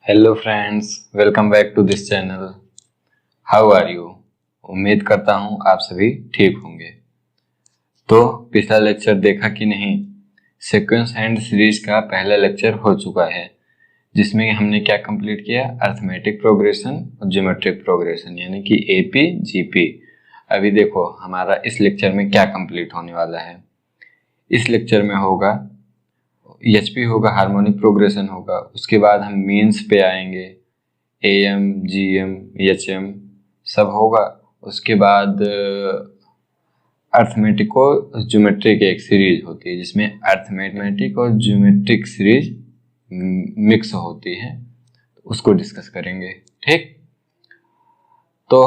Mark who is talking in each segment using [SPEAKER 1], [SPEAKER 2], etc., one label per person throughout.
[SPEAKER 1] Hello friends, welcome back to this channel. How are you? उम्मीद करता हूँ आप सभी ठीक होंगे। तो पिछला लेक्चर देखा कि नहीं? सीक्वेंस एंड सीरीज का पहला लेक्चर हो चुका है, जिसमें हमने क्या कंप्लीट किया? अर्थमेटिक प्रोग्रेशन और ज्योमेट्रिक प्रोग्रेशन, यानी कि एपी जीपी। अभी देखो हमारा इस लेक्चर में क्या कंप्लीट होने वाला है। इस लेक्चर में होगा एचपी होगा, हार्मोनिक प्रोग्रेशन होगा। उसके बाद हम मीन्स पे आएंगे, एएम जीएम एचएम सब होगा। उसके बाद अर्थमेटिक और ज्योमेट्रिक एक सीरीज होती है, जिसमें अर्थमेटिक और ज्योमेट्रिक सीरीज मिक्स होती है, उसको डिस्कस करेंगे। ठीक, तो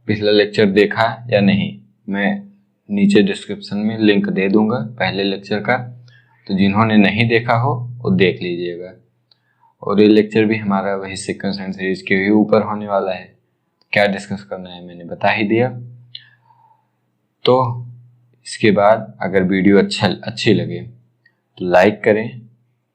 [SPEAKER 1] पिछला लेक्चर देखा या नहीं, मैं नीचे डिस्क्रिप्शन में लिंक दे दूंगा पहले लेक्चर का, तो जिन्होंने नहीं देखा हो वो देख लीजिएगा। और ये लेक्चर भी हमारा वही सीक्वेंस एंड सीरीज के ही ऊपर होने वाला है। क्या डिस्कस करना है मैंने बता ही दिया। तो इसके बाद अगर वीडियो अच्छी लगे तो लाइक करें,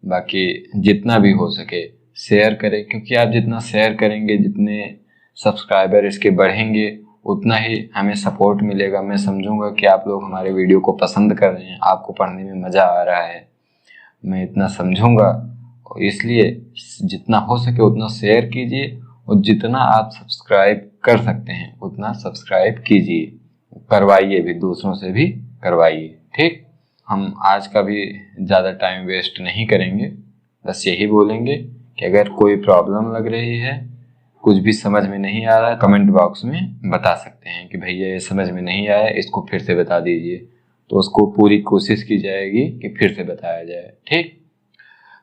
[SPEAKER 1] बाकी जितना भी हो सके शेयर करें, क्योंकि आप जितना शेयर करेंगे, जितने सब्सक्राइबर इसके बढ़ेंगे, उतना ही हमें सपोर्ट मिलेगा। मैं समझूंगा कि आप लोग हमारे वीडियो को पसंद कर रहे हैं, आपको पढ़ने में मज़ा आ रहा है, मैं इतना समझूंगा। और इसलिए जितना हो सके उतना शेयर कीजिए, और जितना आप सब्सक्राइब कर सकते हैं उतना सब्सक्राइब कीजिए, करवाइए भी, दूसरों से भी करवाइए। ठीक, हम आज का भी ज़्यादा टाइम वेस्ट नहीं करेंगे, बस यही बोलेंगे कि अगर कोई प्रॉब्लम लग रही है, कुछ भी समझ में नहीं आ रहा है, कमेंट बॉक्स में बता सकते हैं कि भैया ये समझ में नहीं आया, इसको फिर से बता दीजिए, तो उसको पूरी कोशिश की जाएगी कि फिर से बताया जाए। ठीक,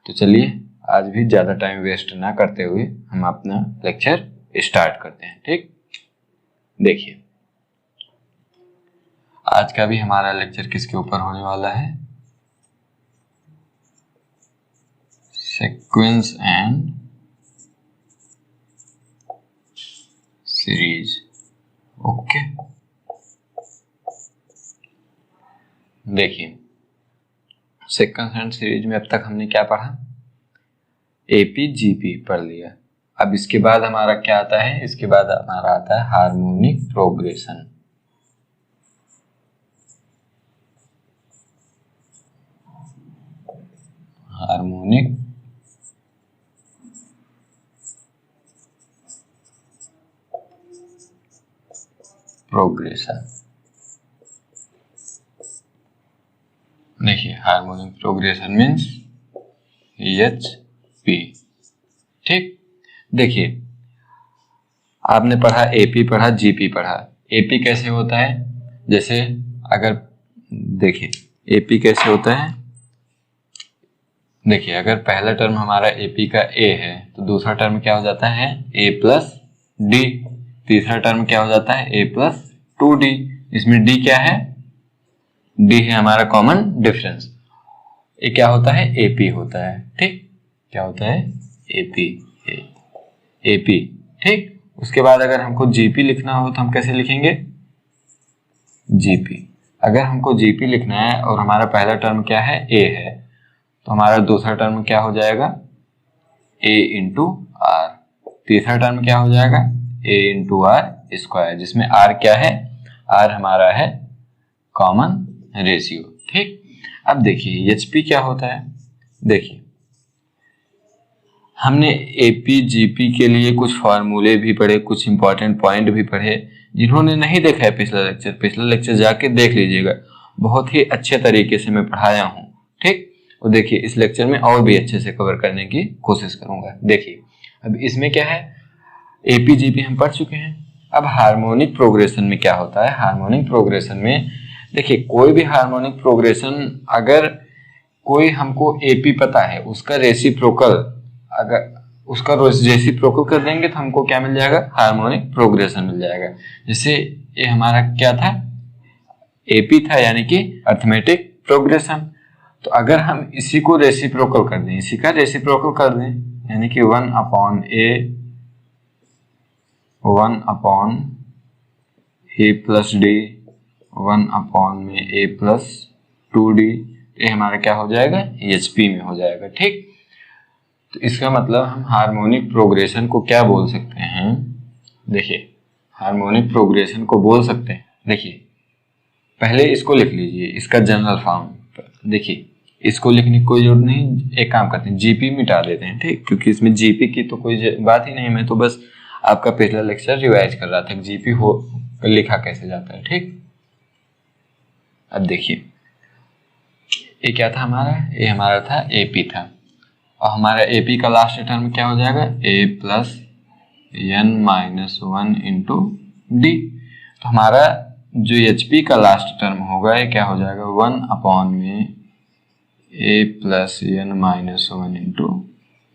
[SPEAKER 1] तो चलिए आज भी ज़्यादा टाइम वेस्ट ना करते हुए हम अपना लेक्चर स्टार्ट करते हैं। ठीक, देखिए आज का भी हमारा लेक्चर किसके ऊपर होने वाला है? Sequence and series. ओके, देखिए सीक्वेंस एंड सीरीज में अब तक हमने क्या पढ़ा? एपी जीपी पढ़ लिया। अब इसके बाद हमारा क्या आता है? इसके बाद हमारा आता है हार्मोनिक प्रोग्रेशन। Harmonic progression. देखिए harmonic progression means H P. ठीक, देखिए आपने पढ़ा एपी, पढ़ा जीपी, पढ़ा। एपी कैसे होता है? जैसे अगर देखिए एपी कैसे होता है, देखिए अगर पहला टर्म हमारा एपी का ए है तो दूसरा टर्म क्या हो जाता है? ए प्लस डी। तीसरा टर्म क्या हो जाता है? ए प्लस 2d। इसमें डी क्या है? डी है हमारा कॉमन डिफरेंस। ये क्या होता है? एपी होता है। ठीक, क्या होता है? AP, AP. ठीक, उसके बाद अगर हमको जीपी लिखना हो तो हम कैसे लिखेंगे? जीपी। अगर हमको जीपी लिखना है और हमारा पहला टर्म क्या है? ए है, तो हमारा दूसरा टर्म क्या हो जाएगा? ए इंटू आर। तीसरा टर्म क्या हो जाएगा? ए इंटू आर स्क्वायर, जिसमें आर क्या है? आर हमारा है कॉमन रेशियो। ठीक, अब देखिए एचपी क्या होता है। देखिए हमने एपी जीपी के लिए कुछ फार्मूले भी पढ़े, कुछ इंपॉर्टेंट पॉइंट भी पढ़े। जिन्होंने नहीं देखा है पिछला लेक्चर जाके देख लीजिएगा, बहुत ही अच्छे तरीके से मैं पढ़ाया हूँ। ठीक, और देखिए इस लेक्चर में और भी अच्छे से कवर करने की कोशिश करूंगा। देखिए अब इसमें क्या है? एपी जीपी हम पढ़ चुके हैं। अब हार्मोनिक प्रोग्रेशन में क्या होता है? हार्मोनिक प्रोग्रेशन में देखिए कोई भी हार्मोनिक प्रोग्रेशन, अगर कोई हमको एपी पता है, उसका रेसिप्रोकल, अगर उसका रेसिप्रोकल कर देंगे तो हमको क्या मिल जाएगा? हार्मोनिक प्रोग्रेशन मिल जाएगा। जैसे ये हमारा क्या था? एपी था, यानी कि अर्थमेटिक प्रोग्रेशन। तो अगर हम इसी को रेसिप्रोकल कर दें, इसी का रेसिप्रोकल कर दें, यानी कि 1 upon A plus D, 1 upon में ए प्लस 2d, ये हमारा क्या हो जाएगा? एचपी में हो जाएगा। ठीक, तो इसका मतलब हम हार्मोनिक प्रोग्रेशन को क्या बोल सकते हैं, देखिए हार्मोनिक प्रोग्रेशन को बोल सकते हैं, देखिए पहले इसको लिख लीजिए, इसका जनरल फॉर्म। देखिए इसको लिखने की कोई जरूरत नहीं, एक काम करते हैं जीपी मिटा देते हैं, ठीक, क्योंकि इसमें जीपी की तो कोई बात ही नहीं। मैं तो बस आपका पिछला लेक्चर रिवाइज कर रहा था कि जीपी हो लिखा कैसे जाता है, ठीक। अब देखिए ये क्या था हमारा, ये हमारा था एपी था, और हमारा एपी का लास्ट टर्म क्या हो जाएगा, A plus N minus 1 into D. तो हमारा जो एचपी का लास्ट टर्म होगा ये क्या हो जाएगा, 1 अपॉन में A plus N minus 1 into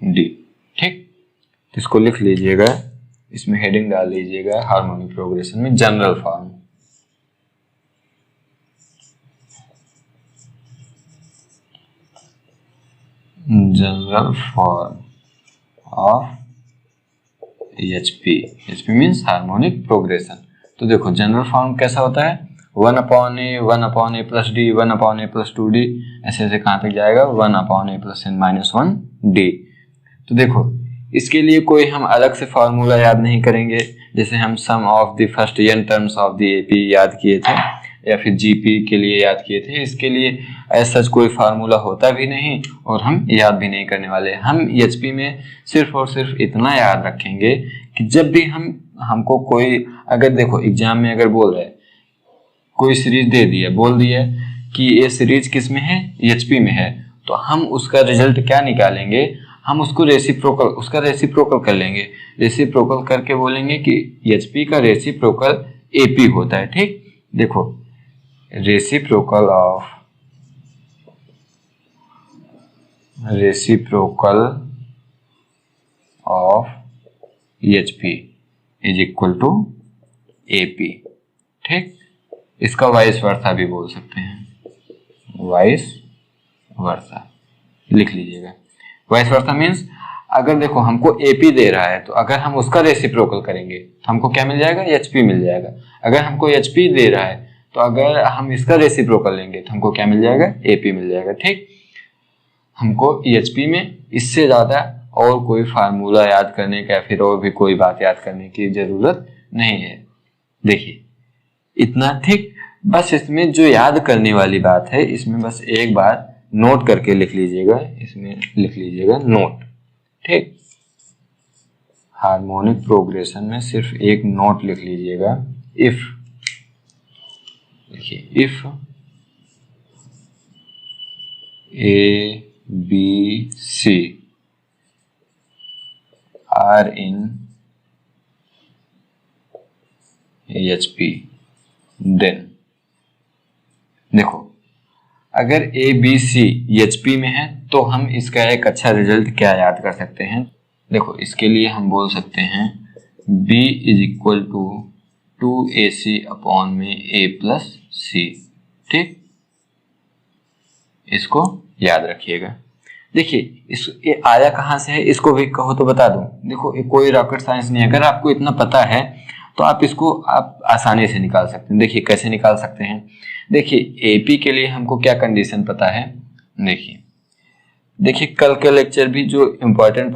[SPEAKER 1] D, ठीक। तो इसको लिख लीजिएगा, इसमें हेडिंग डाल लीजिएगा हार्मोनिक प्रोग्रेशन में general form. General form of HP, HP means harmonic progression. तो देखो जनरल फॉर्म कैसा होता है, 1 upon A plus D, 1 upon A plus 2 D, ऐसे ऐसे कहाँ तक जाएगा, 1 upon A plus N minus 1 D. तो देखो इसके लिए कोई हम अलग से फॉर्मूला याद नहीं करेंगे, जैसे हम sum of the first N terms of the AP याद किए थे या फिर जीपी के लिए याद किए थे। इसके लिए ऐसा कोई फार्मूला होता भी नहीं और हम याद भी नहीं करने वाले। हम एचपी में सिर्फ और सिर्फ इतना याद रखेंगे कि जब भी हमको कोई, अगर देखो एग्जाम में अगर बोल रहे कोई सीरीज दे दिया, बोल दिया कि ये सीरीज किस में है, एचपी में है, तो हम उसका रिजल्ट क्या निकालेंगे, हम उसको उसका रेसिप्रोकल कर लेंगे। रेसिप्रोकल करके बोलेंगे कि एचपी का रेसिप्रोकल एपी होता है, ठीक। देखो reciprocal of HP is equal to AP, ठीक। इसका वाइस वर्सा भी बोल सकते हैं, वाइस वर्सा लिख लीजिएगा। वाइस वर्सा मीन्स अगर देखो हमको एपी दे रहा है तो अगर हम उसका रेसिप्रोकल करेंगे तो हमको क्या मिल जाएगा, एचपी मिल जाएगा। अगर हमको एचपी दे रहा है तो अगर हम इसका रेसिप्रोकल लेंगे तो हमको क्या मिल जाएगा, एपी मिल जाएगा, ठीक। हमको एचपी में इससे ज्यादा और कोई फार्मूला याद करने का या फिर और भी कोई बात याद करने की जरूरत नहीं है। देखिए इतना, ठीक। बस इसमें जो याद करने वाली बात है, इसमें बस एक बार नोट करके लिख लीजिएगा, इसमें लिख लीजिएगा नोट, ठीक। हार्मोनिक प्रोग्रेशन में सिर्फ एक नोट लिख लीजिएगा, इफ, देखिए if A B C are in HP then, देखो अगर ए बी सी एचपी में है तो हम इसका एक अच्छा रिजल्ट क्या याद कर सकते हैं। देखो इसके लिए हम बोल सकते हैं B is equal to 2AC upon में A प्लस सी, ठीक। इसको याद रखिएगा। देखिए ये आया कहाँ से है, इसको भी कहो तो बता दूं। देखो ये कोई रॉकेट साइंस नहीं है, अगर आपको इतना पता है तो आप इसको आप आसानी से निकाल सकते हैं। देखिए कैसे निकाल सकते हैं, देखिए एपी के लिए हमको क्या कंडीशन पता है, देखिए कल के लेक्चर भी जो इम्पोर्टेंट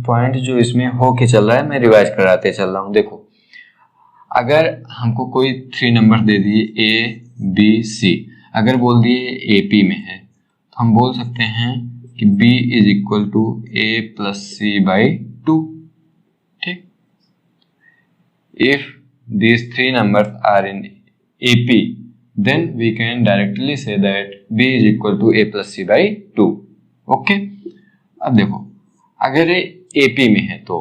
[SPEAKER 1] पॉइंट जो इसमें हो के चल रहा है मैं रिवाइज कराते चल रहा हूँ। देखो अगर हमको कोई 3 नंबर दे दिए ए बी सी, अगर बोल दिए एपी में है तो हम बोल सकते हैं कि B is equal to A plus C by 2, ठीक। If these 3 numbers are in AP then we can directly say that B is equal to A plus C by 2, okay. अब देखो अगर ये AP में है तो,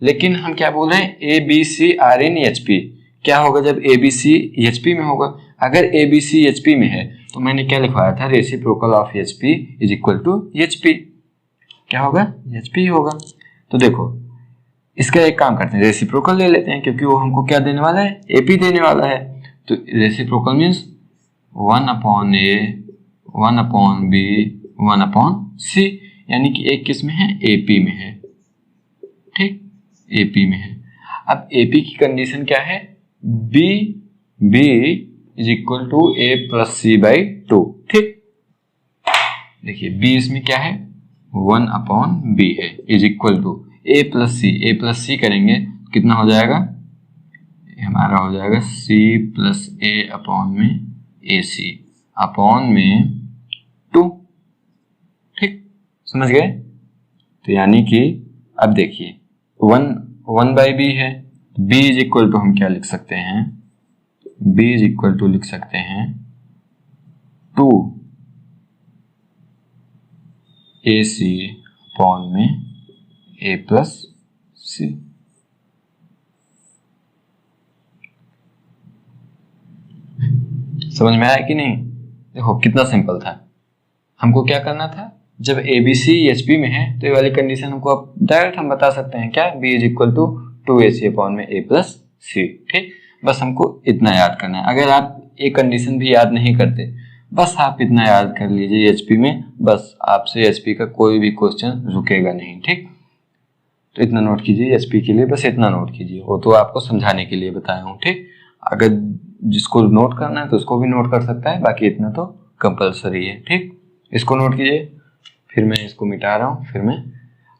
[SPEAKER 1] लेकिन हम क्या बोल रहे हैं A B C R in HP, क्या होगा जब A B C HP में होगा। अगर A B C HP में है तो मैंने क्या लिखवाया था, reciprocal of HP is equal to HP, क्या होगा, HP होगा। तो देखो इसका एक काम करते हैं, रेसिप्रोकल ले लेते हैं क्योंकि वो हमको क्या देने वाला है, AP देने वाला है। तो reciprocal means 1 upon A 1 upon B 1 upon C, यानी कि एक किस में है, AP में है, ठीक, AP में है। अब AP की कंडीशन क्या है, B is equal to A plus C by 2, ठीक। देखिए B इसमें क्या है 1 अपॉन बी है is equal to A plus C करेंगे कितना हो जाएगा, हमारा हो जाएगा सी प्लस ए अपॉन में ए सी अपॉन में 2। ठीक, समझ गए। तो यानी कि अब देखिए 1 बाई बी है, बी इज इक्वल टू हम क्या लिख सकते हैं, बी इज इक्वल टू लिख सकते हैं 2 ए सी अपॉन में ए प्लस सी। समझ में आया कि नहीं। देखो कितना सिंपल था, हमको क्या करना था, जब A B C H P में है तो ये वाली कंडीशन हमको अब डायरेक्ट हम बता सकते हैं क्या, B is equal to 2 A C upon में ए प्लस सी। ठीक, बस हमको इतना याद करना है। अगर आप एक कंडीशन भी याद नहीं करते, बस आप इतना याद कर लीजिए एचपी में, बस आपसे एचपी का कोई भी क्वेश्चन रुकेगा नहीं। ठीक, तो इतना नोट कीजिए एचपी के लिए, बस इतना नोट कीजिए, वो तो आपको समझाने के लिए बताया हूँ। ठीक, अगर जिसको नोट करना है तो उसको भी नोट कर सकता है, बाकी इतना तो कंपलसरी है। ठीक, इसको नोट कीजिए, फिर मैं इसको मिटा रहा हूँ, फिर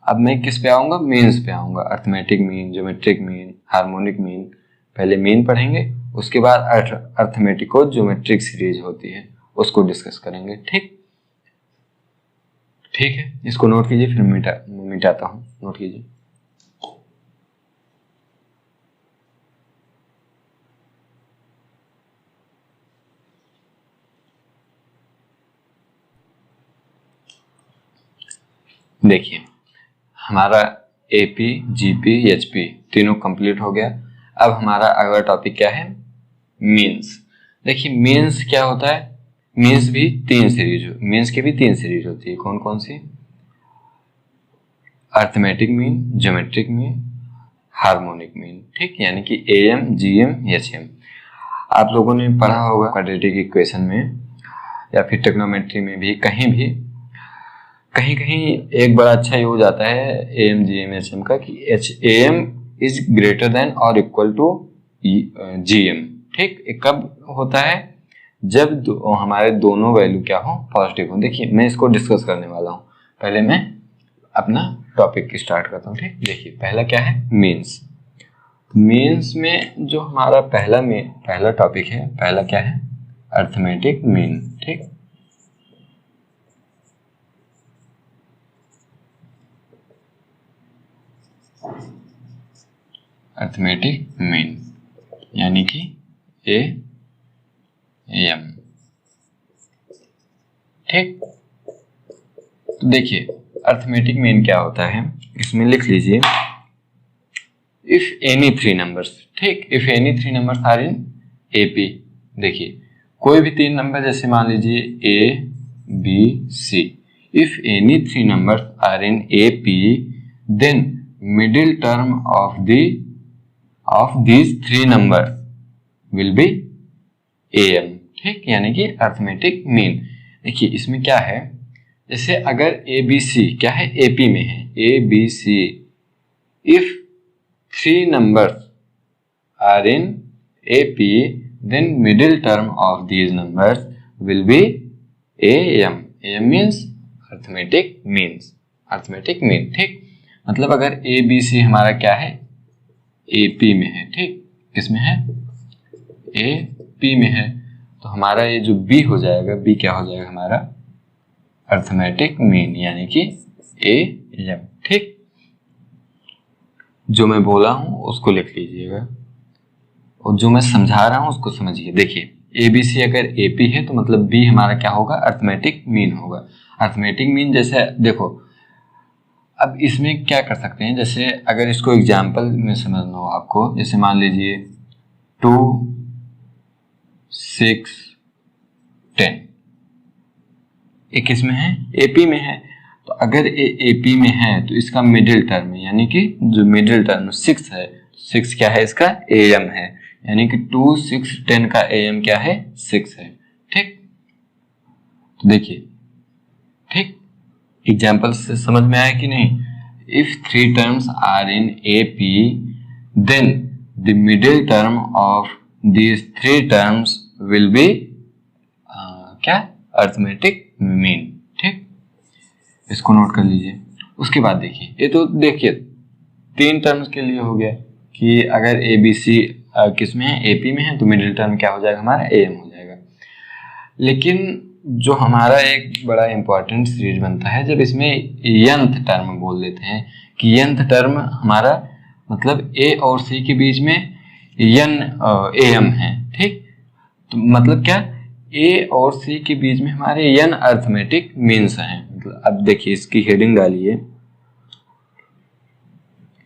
[SPEAKER 1] अब मैं किस पे आऊँगा, मीन्स पे आऊँगा। Arithmetic mean, geometric mean, harmonic mean, पहले मीन पढ़ेंगे, उसके बाद अर्थमेटिक और ज्योमेट्रिक सीरीज होती है उसको डिस्कस करेंगे। ठीक, ठीक है, इसको नोट कीजिए, फिर मिटाता हूँ, नोट कीजिए। देखिए हमारा एपी, जीपी, एचपी तीनों कंप्लीट हो गया। अब हमारा अगला टॉपिक क्या है, मीन्स। देखिए मीन्स क्या होता है, मीन्स भी मीन्स की भी तीन सीरीज होती है। कौन कौन सी, arithmetic mean, geometric mean, harmonic mean. ठीक, यानी कि एएम, जीएम, एचएम। आप लोगों ने पढ़ा होगा क्वाड्रेटिक इक्वेशन में या फिर ट्रिग्नोमेट्री में भी, कहीं कहीं एक बड़ा अच्छा यूज आता है एएम, जीएम, एचएम का कि एएम इज ग्रेटर देन और इक्वल टू जीएम। ठीक, कब होता है, जब हमारे दोनों वैल्यू क्या हो, पॉजिटिव हो। देखिए मैं इसको डिस्कस करने वाला हूँ, पहले मैं अपना टॉपिक स्टार्ट करता हूँ। ठीक, देखिए पहला क्या है, मीन्स। मीन्स में जो हमारा पहला टॉपिक है, पहला क्या है, अर्थमेटिक मीन। ठीक, अर्थमेटिक मीन यानी कि ए एम। ठीक, तो देखिए अर्थमेटिक मीन क्या होता है, इसमें लिख लीजिए इफ एनी थ्री नंबर्स। ठीक, if any three numbers are in AP. देखिए कोई भी तीन नंबर, जैसे मान लीजिए A B C, if any three numbers are in AP then middle term of these three number will be am। ठीक, यानी कि अर्थमेटिक मीन। देखिए इसमें क्या है, जैसे अगर ए बी सी क्या है, एपी में है, A B C, if three numbers are in AP then middle term of these numbers will be am। am means arithmetic mean. ठीक, मतलब अगर ए बी सी हमारा क्या है, एपी में है। ठीक, किसमें है, एपी में है, तो हमारा ये जो बी हो जाएगा, बी क्या हो जाएगा हमारा, अर्थमेटिक मीन यानी कि एएम। ठीक, जो मैं बोला हूं उसको लिख लीजिएगा और जो मैं समझा रहा हूं उसको समझिए। देखिए एबीसी अगर एपी है तो मतलब बी हमारा क्या होगा, अर्थमेटिक मीन होगा। अर्थमेटिक मीन जैसे देखो, अब इसमें क्या कर सकते हैं, जैसे अगर इसको एग्जाम्पल में समझना हो आपको, जैसे मान लीजिए 2 6 10, एक इसमें है, एपी में है, तो अगर एपी में है तो इसका मिडिल टर्म है, यानी कि जो मिडिल टर्म 6 है, 6 क्या है इसका, एएम है, यानी कि 2 6 10 का एएम क्या है, 6 है। ठीक, तो देखिए, ठीक, एग्जाम्पल से समझ में आया कि नहीं। If three terms are in AP then the middle term of these three terms will be क्या, अर्थमेटिक मीन। ठीक, इसको नोट कर लीजिए। उसके बाद देखिए, ये तो देखिए 3 टर्म्स के लिए हो गया कि अगर ए बी सी किस में है, एपी में है, तो मिडिल टर्म क्या हो जाएगा हमारा, एम हो जाएगा। लेकिन जो हमारा एक बड़ा इंपॉर्टेंट सीरीज बनता है जब इसमें यंथ टर्म बोल देते हैं कि यंथ टर्म हमारा मतलब ए और सी के बीच में यन एम है, ठीक। तो मतलब क्या, ए और सी के बीच में हमारे यन अर्थमेटिक मीन्स हैं। मतलब अब देखिए इसकी हेडिंग डालिए,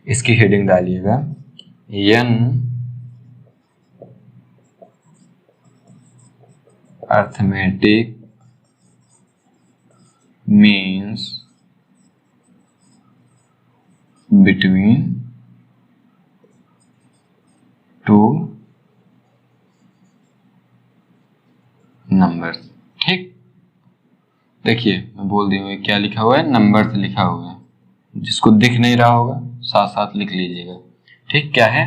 [SPEAKER 1] इसकी हेडिंग डालिएगा N arithmetic means between two numbers, ठीक। देखिए मैं बोल दी हूँ क्या लिखा हुआ है, नंबर्स लिखा हुआ है, जिसको दिख नहीं रहा होगा साथ साथ लिख लीजिएगा, ठीक। क्या है,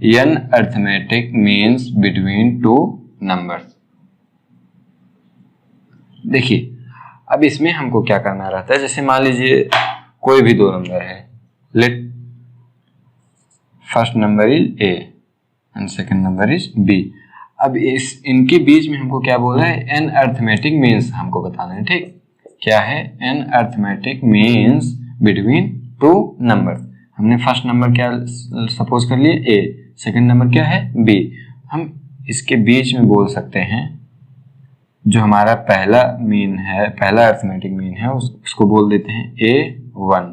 [SPEAKER 1] N arithmetic means between two numbers. देखिए अब इसमें हमको क्या करना रहता है, जैसे मान लीजिए कोई भी 2 नंबर है, let first number is A and second number is B. अब इनके बीच में हमको क्या बोल रहा है, एन अर्थमेटिक मीन्स हमको बताना है, ठीक। क्या है, an arithmetic means between two number. हमने फर्स्ट नंबर क्या सपोज कर लिए ए, सेकंड नंबर क्या है बी। हम इसके बीच में बोल सकते हैं जो हमारा पहला मीन है, पहला अर्थमेटिक मीन है, उसको बोल देते हैं A1,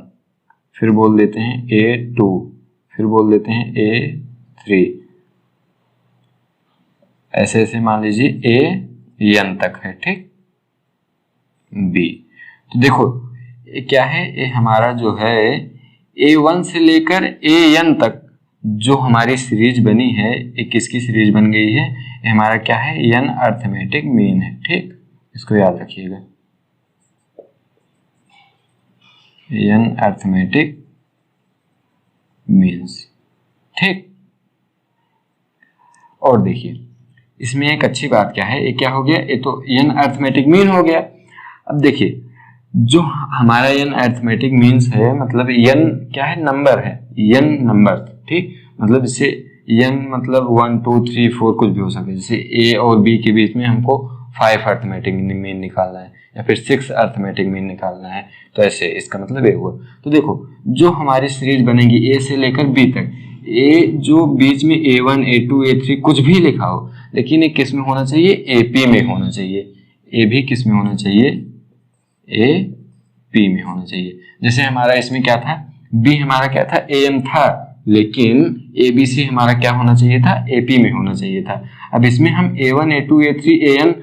[SPEAKER 1] फिर बोल देते हैं A2, फिर बोल देते हैं A3, ऐसे ऐसे मान लीजिए AN तक है, ठीक। B तो देखो ये क्या है, ये हमारा जो है A1 से लेकर AN तक जो हमारी सीरीज बनी है, ये किसकी सीरीज बन गई है, ये हमारा क्या है, यन अर्थमेटिक मीन है, ठीक। इसको याद रखिएगा, यन अर्थमेटिक मीन्स, ठीक। और देखिए इसमें एक अच्छी बात क्या है, ये क्या हो गया, ये तो यन अर्थमेटिक मीन हो गया। अब देखिए जो हमारा यन अर्थमेटिक मीन्स है, मतलब यन क्या है, नंबर है, यन नंबर, ठीक। मतलब जैसे यन मतलब 1 2 3 4 कुछ भी हो सकता है। जैसे ए और बी के बीच में हमको 5 अर्थमेटिक मीन निकालना है या फिर 6 अर्थमेटिक मीन निकालना है, तो ऐसे इसका मतलब ये हुआ। तो देखो जो हमारी सीरीज बनेगी ए से लेकर बी तक, ए जो बीच में A1 A2 A3 कुछ भी लिखा हो, लेकिन ये किस में होना चाहिए, AP में होना चाहिए। ए भी किस में होना चाहिए, AP में होना चाहिए। जैसे हमारा इसमें क्या था, B हमारा क्या था, AM था, लेकिन ABC हमारा क्या होना चाहिए था, AP में होना चाहिए था। अब इसमें हम A1 A2 A3 AN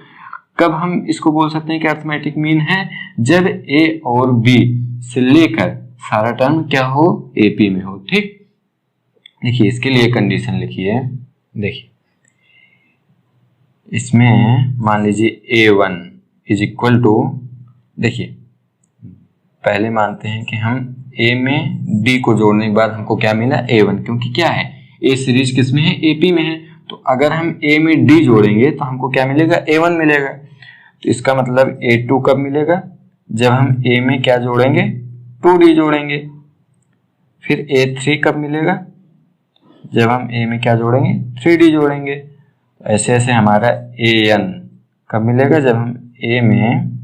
[SPEAKER 1] कब हम इसको बोल सकते हैं कि अर्थमेटिक मीन है, जब A और B से लेकर सारा टर्म क्या हो, AP में हो, ठीक। देखिए इसके लिए कंडीशन लिखिए, देखिए इसमें मान लीजिए A1 इज इक्वल टू, देखिए पहले मानते हैं कि हम A में D को जोड़ने के बाद हमको क्या मिला, A1, क्योंकि क्या है, A सीरीज किस में है, AP में है। तो अगर हम A में D जोड़ेंगे तो हमको क्या मिलेगा, A1 मिलेगा। तो इसका मतलब A2 कब मिलेगा, जब हम A में क्या जोड़ेंगे, 2D जोड़ेंगे। फिर A3 कब मिलेगा, जब हम A में क्या जोड़ेंगे, 3D जोड़ेंगे। तो ऐसे ऐसे हमारा AN कब मिलेगा, जब हम A में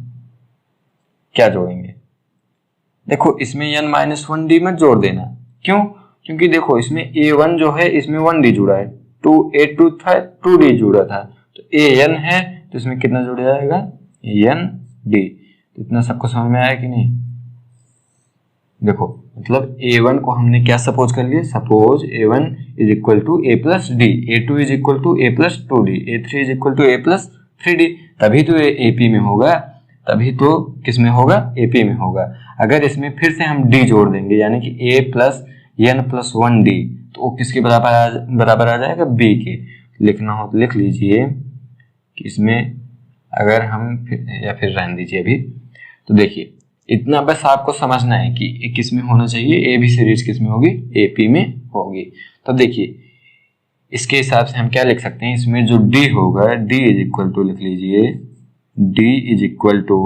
[SPEAKER 1] क्या जोड़ेंगे। देखो इसमें n-1D मत जोड़ देना, क्यों, क्योंकि देखो इसमें A1 जो है इसमें 1D जुड़ा है, A2 था 2D जुड़ा था, तो AN है तो इसमें कितना जुड़ जाएगा, ND। तो इतना सबको समझ में आया कि नहीं। देखो मतलब A1 को हमने क्या सपोज कर लिया, suppose A1 is equal to A plus D, A2 is equal to A plus 2D, A3 is equal to A plus 3D, तभी तो ये AP में होगा, तभी तो किस में होगा, AP में होगा। अगर इसमें फिर से हम D जोड़ देंगे, यानी कि A प्लस n+1D, तो वो किसके बराबर आ जाएगा, B के। लिखना हो तो लिख लीजिए कि इसमें अगर हम या फिर रहने दीजिए अभी। तो देखिए इतना बस आपको समझना है कि किस में होना चाहिए, A भी सीरीज किस में होगी, AP में होगी। तो देखिए इसके हिसाब से हम क्या लिख सकते हैं, इसमें जो D होगा, D इज इक्वल टू लिख लीजिए, D इज इक्वल टू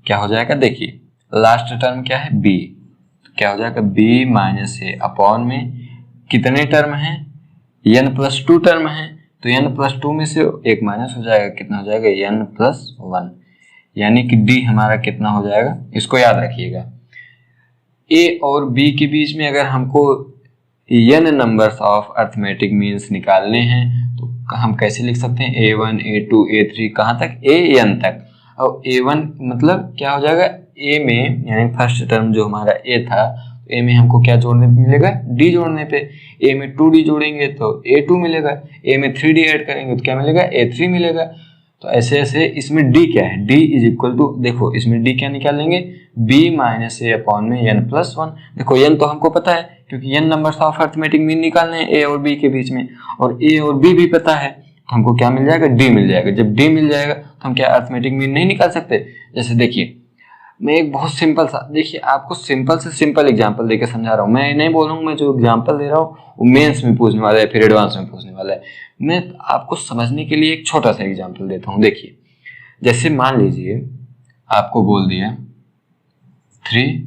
[SPEAKER 1] क्या हो जाएगा, देखिए लास्ट टर्म क्या है b, तो क्या हो जाएगा b माइनस ए अपॉन में कितने टर्म हैं, n+2 टर्म है, तो n+2 में से एक माइनस हो जाएगा, कितना हो जाएगा n+1, यानी कि d हमारा कितना हो जाएगा, इसको याद रखिएगा। a और b के बीच में अगर हमको n numbers of arithmetic means निकालने हैं तो हम कैसे लिख सकते हैं, a1 a2 a3 कहाँ तक, an तक। और a1 मतलब क्या हो जाएगा, a में यानी फर्स्ट टर्म जो हमारा a था, a में हमको क्या जोड़ने पे मिलेगा, d जोड़ने पे, a में 2d जोड़ेंगे तो a2 मिलेगा, a में 3d ऐड करेंगे तो क्या मिलेगा, a3 मिलेगा। तो ऐसे ऐसे इसमें d क्या है, d इज इक्वल टू, देखो इसमें d क्या निकाल लेंगे, b माइनस ए अपॉन में n+1। देखो n तो हमको पता है क्योंकि n numbers of arithmetic mean निकालने हैं a और b के बीच में, और a और b भी पता है, तो हमको क्या मिल जाएगा, d मिल जाएगा। जब d मिल जाएगा तो हम क्या अर्थमेटिक मीन नहीं निकाल सकते। जैसे देखिए मैं एक बहुत सिंपल सा, देखिए आपको सिंपल से सिंपल एग्जांपल देकर समझा रहा हूँ, मैं नहीं बोल रहा हूँ, मैं जो एग्जांपल दे रहा हूँ वो मेंस में पूछने वाला है, फिर एडवांस में पूछने वाला है। मैं आपको समझने के लिए एक छोटा सा एग्जांपल देता हूँ। देखिए जैसे मान लीजिए आपको बोल दिया 3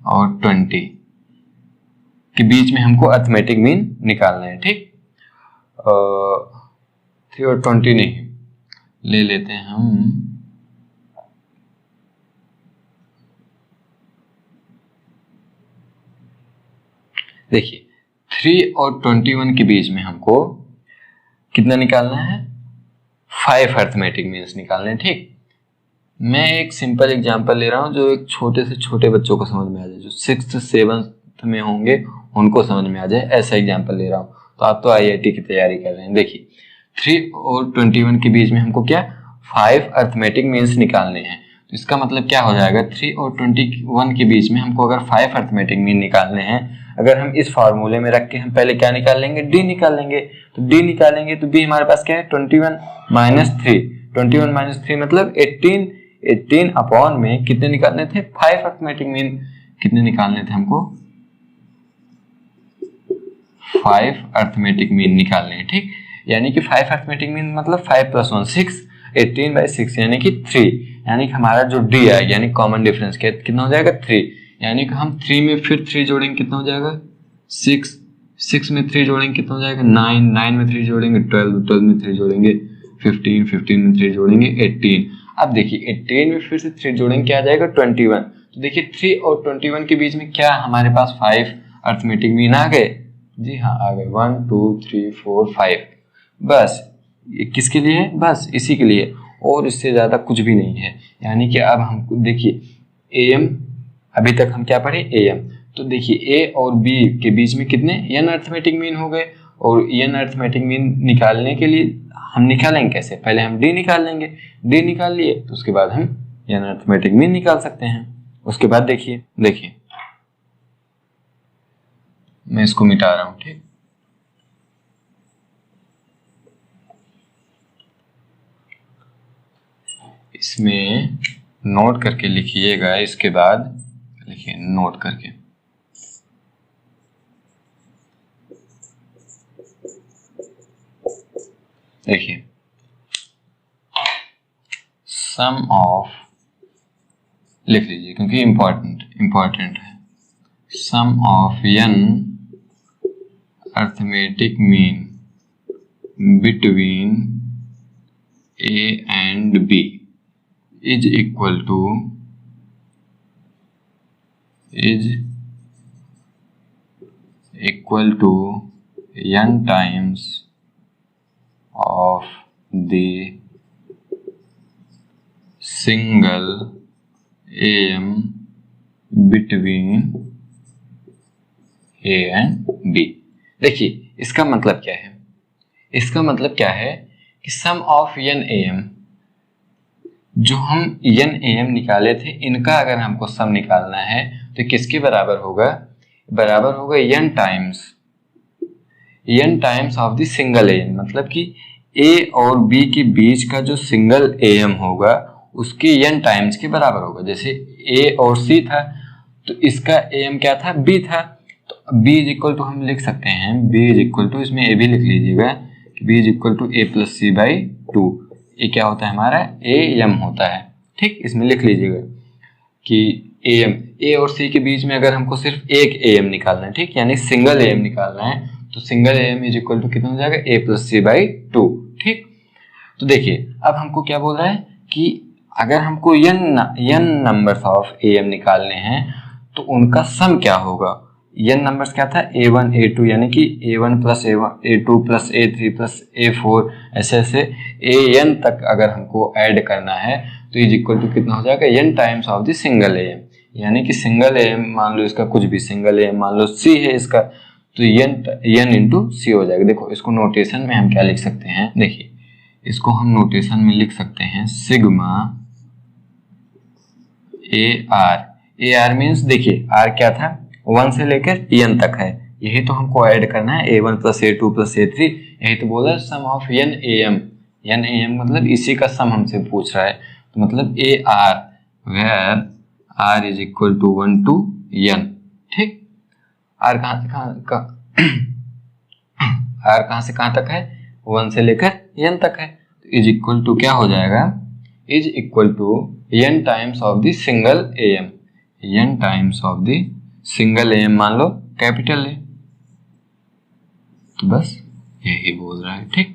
[SPEAKER 1] और 20 के बीच में हमको अर्थमेटिक मीन निकालना है, ठीक। 3 और 20 नहीं, ले लेते हैं हम देखिए 3 और 21 के बीच में हमको कितना निकालना है, 5 अर्थमेटिक मीन्स निकालने हैं, ठीक। मैं एक सिंपल एग्जांपल ले रहा हूं जो एक छोटे से छोटे बच्चों को समझ में आ जाए, जो 6th 7th में होंगे उनको समझ में आ जाए, ऐसा एग्जांपल ले रहा हूं। तो आप तो IIT की तैयारी कर रहे हैं। देखिए 3 और 21 के बीच में हमको क्या 5 अर्थमेटिक मीन्स निकालने हैं, तो इसका मतलब क्या हो जाएगा, 3 और 21 के बीच में हमको अगर 5 अर्थमेटिक मीन निकालने हैं, अगर हम इस फार्मूले में रख के हम पहले क्या निकाल लेंगे, d निकाल लेंगे। तो d निकालेंगे तो b हमारे पास क्या है, 21 माइनस 3, 21 माइनस 3 मतलब 18 अपॉन में कितने निकालने थे, 5 अर्थमेटिक मीन कितने निकालने थे हमको, 5 अर्थमेटिक मीन निकालने हैं, ठीक। यानी कि 5 अर्थमेटिक मीन मतलब 5 + 1 6, 18/6 यानी कि 3, यानी कि हमारा जो d है यानी कॉमन डिफरेंस कितना हो जाएगा 3, यानी कि हम 3 में फिर 3 जोड़ेंगे कितना हो जाएगा 6, 6 में 3 जोड़ेंगे कितना हो जाएगा 9, 9 में 3 जोड़ेंगे 12, 12 में 3 जोड़ेंगे 15, 15 में 3 जोड़ेंगे 18। अब देखिए 18 में फिर से 3 जोड़ेंगे क्या आ जाएगा 21। तो देखिए 3 और 21 के बीच में क्या हमारे पास 5 अर्थमेटिक मीन आ गए, जी हाँ आ गए, 1 2 3 4 5। बस ये किसके लिए है, बस इसी के लिए, और इससे ज्यादा कुछ भी नहीं है। यानी कि अब हमको देखिए am, अभी तक हम क्या पढ़े am, तो देखिए a और b के बीच में कितने n अर्थमेटिक मीन हो गए, और n अर्थमेटिक मीन निकालने के लिए हम निकालेंगे कैसे, पहले हम d निकाल लेंगे, d निकाल लिए तो उसके बाद हम n अर्थमेटिक मीन निकाल सकते हैं। उसके बाद देखिए मैं इसको मिटा रहा हूं, ठीक। इसमें नोट करके लिखिएगा, इसके बाद लिखिए नोट करके, देखिए सम ऑफ लिख लीजिए क्योंकि इंपॉर्टेंट है, sum of n arithmetic mean between a and b is equal to n times of the single am between a and b। देखिए इसका मतलब क्या है, इसका मतलब क्या है कि सम ऑफ n am, जो हम n am निकाले थे इनका अगर हमको सम निकालना है तो किसके बराबर होगा, बराबर होगा n times of the single am, मतलब कि a और b के बीच का जो सिंगल am होगा उसके n टाइम्स के बराबर होगा। जैसे a और c था तो इसका am क्या था, b था, तो b इज इक्वल टू हम लिख सकते हैं, b इज इक्वल टू, इसमें a भी लिख लीजिएगा कि b is equal to a + c/2। ये क्या होता है हमारा am होता है, ठीक। इसमें लिख लीजिएगा कि AM A और C के बीच में अगर हमको सिर्फ एक AM निकालना है, ठीक, यानी सिंगल AM निकालना है, तो single AM is equal to कितना हो जाएगा, A प्लस C बाई 2, ठीक। तो देखिए अब हमको क्या बोल रहा है कि अगर हमको n नंबर्स ऑफ AM निकालने हैं तो उनका सम क्या होगा। n नंबर्स क्या था, A1 A2, यानी कि A1 plus A2 plus A3 plus A4 ऐसे ऐसे AN तक अगर हमको ऐड करना है तो इज इक्वल टू कितना हो जाएगा, n times of the single AM, यानी कि सिंगल AM मान लो इसका कुछ भी, सिंगल AM मान लो C है इसका, तो n इंटू C हो जाएगा। देखो इसको नोटेशन में हम क्या लिख सकते हैं, देखिए इसको हम नोटेशन में लिख सकते हैं सिग्मा AR मीन्स, देखिए R क्या था, 1 से लेकर n तक है, यही तो हमको ऐड करना है, A1 plus A2 plus A3, यही तो बोला सम ऑफ n AM मतलब इसी का सम हमसे पूछ रहा है, तो मतलब AR where R is equal to 1 to n, ठीक। R कहाँ से कहाँ तक है, 1 से लेकर n तक है, तो इज इक्वल टू क्या हो जाएगा, is equal to n times of the single AM, n times of the single AM मान लो कैपिटल A, तो बस यही बोल रहा है, ठीक।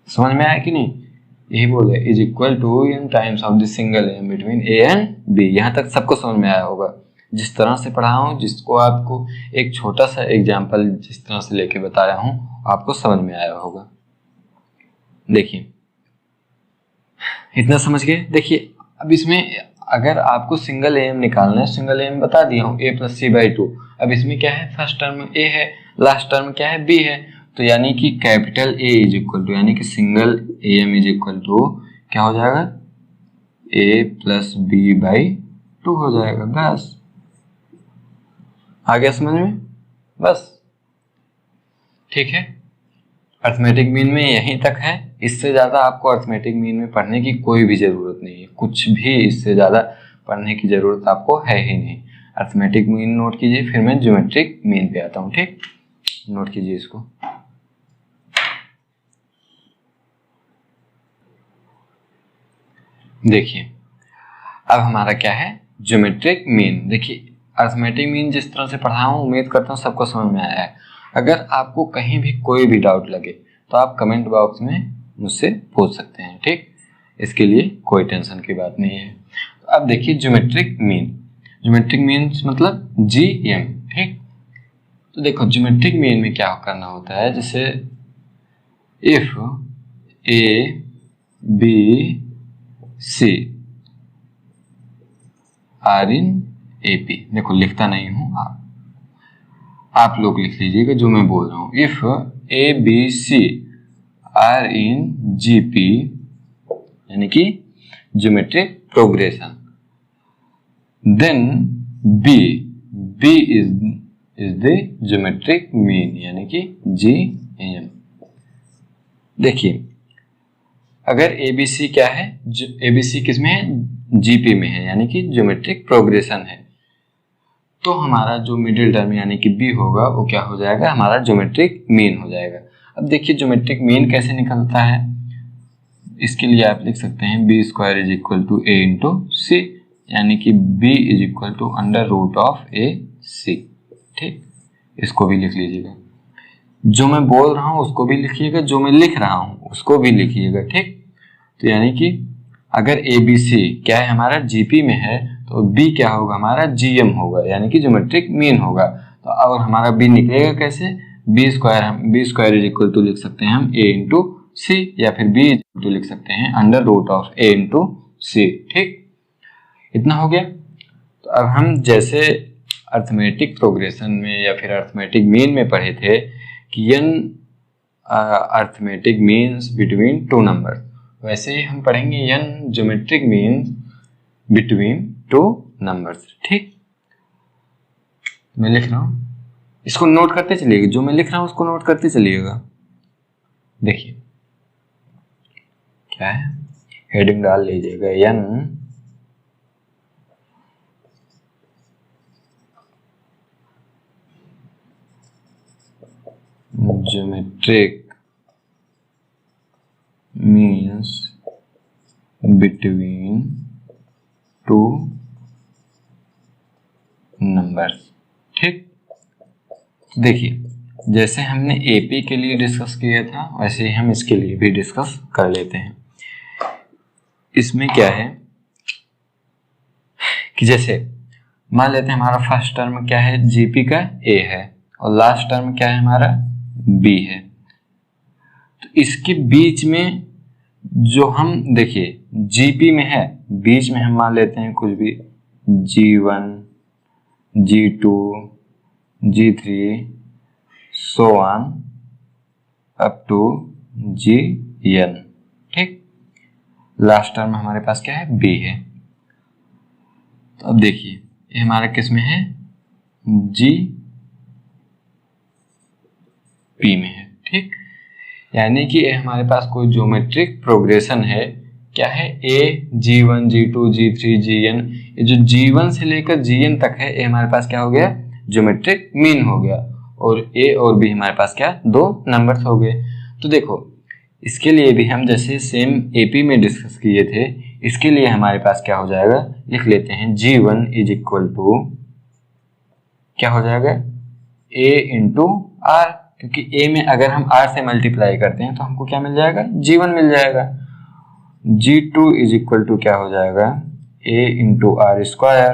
[SPEAKER 1] समझ में आया कि नहीं, यही बोल रहे is equal to n times of the single AM between A and B। यहाँ तक सबको समझ में आया होगा, जिस तरह से पढ़ा हूँ, जिसको आपको एक छोटा सा एग्जाम्पल जिस तरह से लेके बता रहा हूँ आपको समझ में आया होगा। देखिए इतना समझ गए। देखिए अब इसमें अगर आपको सिंगल AM निकालना है, सिंगल AM बता दिया हूँ A प्लस C बाई 2, अब इसमें क्या है, फर्स्ट टर्म A है, लास्ट टर्म क्या है, B है, तो यानी कि capital A is equal to, यानी कि single AM is equal to क्या हो जाएगा, A प्लस B बाई 2 हो जाएगा। बस आ गया समझ में, बस ठीक है। अर्थमेटिक मीन में यहीं तक है, इससे ज़्यादा आपको अर्थमेटिक मीन में पढ़ने की कोई भी ज़रूरत नहीं है, कुछ भी इससे ज़्यादा पढ़ने की ज़रूरत आपको है ही नहीं। अर्थमेटिक मीन नोट कीजिए, फिर मैं ज्योमेट्रिक मीन पे आता हूँ, ठीक, नोट कीजिए इसको। देखिए अब हमारा क्या है, ज्योमेट्रिक मीन। देखिए अर्थमेटिक मीन जिस तरह से पढ़ा हूँ उम्मीद करता हूँ सबको समझ में आया है। अगर आपको कहीं भी कोई भी डाउट लगे तो आप कमेंट बॉक्स में मुझसे पूछ सकते हैं, ठीक, इसके लिए कोई टेंशन की बात नहीं है। तो अब देखिए ज्योमेट्रिक मीन, ज्योमेट्रिक मीन मतलब GM, ठीक। तो देखो ज्योमेट्रिक मीन में क्या करना होता है, जैसे if A B C are in AP, देखो लिखता नहीं हूं, आप लोग लिख लीजिएगा जो मैं बोल रहा हूं। If ABC are in GP, यानी कि geometric progression, then B is the geometric mean, यानी कि GM। देखिए अगर ABC क्या है, ABC किस में है, GP में है, यानी कि ज्योमेट्रिक प्रोग्रेशन है, तो हमारा जो मिडिल टर्म यानी कि B होगा वो क्या हो जाएगा, हमारा ज्योमेट्रिक मीन हो जाएगा। अब देखिए ज्योमेट्रिक मीन कैसे निकलता है, इसके लिए आप लिख सकते हैं B square is equal to A into C, यानी कि B is equal to under root of AC, ठीक, इसको भी लिख लीजिएगा। जो मैं बोल रहा हूँ उसको भी लिखिएगा, जो मैं लिख रहा हूँ उसको भी लिखिएगा, ठीक। तो यानी कि अगर ABC क्या है हमारा GP में है, तो B क्या होगा हमारा GM होगा, यानी कि ज्योमेट्रिक मीन होगा। तो और हमारा B निकलेगा कैसे, B square is equal to लिख सकते हैं हम A इंटू C, या फिर B इक्वल लिख सकते हैं under root of A into C, ठीक, इतना हो गया। तो अब हम जैसे अर्थमेटिक प्रोग्रेशन में या फिर अर्थमेटिक मीन में पढ़े थे कि n arithmetic means between two number, वैसे ही हम पढ़ेंगे n geometric means between two numbers, ठीक। मैं लिख रहा हूं, इसको नोट करते चलिएगा, जो मैं लिख रहा हूं उसको नोट करते चलिएगा। देखिए क्या है, हेडिंग डाल लीजिएगा n geometric means between numbers. ठीक, देखिए जैसे हमने एपी के लिए डिस्कस किया था वैसे ही हम इसके लिए भी डिस्कस कर लेते हैं। इसमें क्या है कि जैसे मान लेते हैं हमारा फर्स्ट टर्म क्या है, जीपी का ए है और लास्ट टर्म क्या है हमारा बी है। तो इसके बीच में जो हम देखिए जीपी में है, बीच में हम मान लेते हैं कुछ भी G1, G2, G3 so on up to Gn। ठीक, लास्ट टर्म हमारे पास क्या है, बी है। तो अब देखिए ये हमारा किस में है, जी पी में है। ठीक, यानी कि ये हमारे पास कोई ज्योमेट्रिक प्रोग्रेशन है, क्या है, ए G1, G2, G3, Gn। ये जो G1 से लेकर Gn तक है ये हमारे पास क्या हो गया, ज्योमेट्रिक मीन हो गया, और ए और बी हमारे पास क्या, दो नंबर्स हो गए। तो देखो इसके लिए भी हम जैसे सेम एपी में डिस्कस किए थे, इसके लिए हमारे पास क्या हो जाएगा, लिख लेते हैं G1 इज इक्वल टू क्या हो जाएगा, A इंटू आर, क्योंकि A में अगर हम R से मल्टीप्लाई करते हैं तो हमको क्या मिल जाएगा, G1 मिल जाएगा। G2 इज इक्वल टू क्या हो जाएगा, A into R square.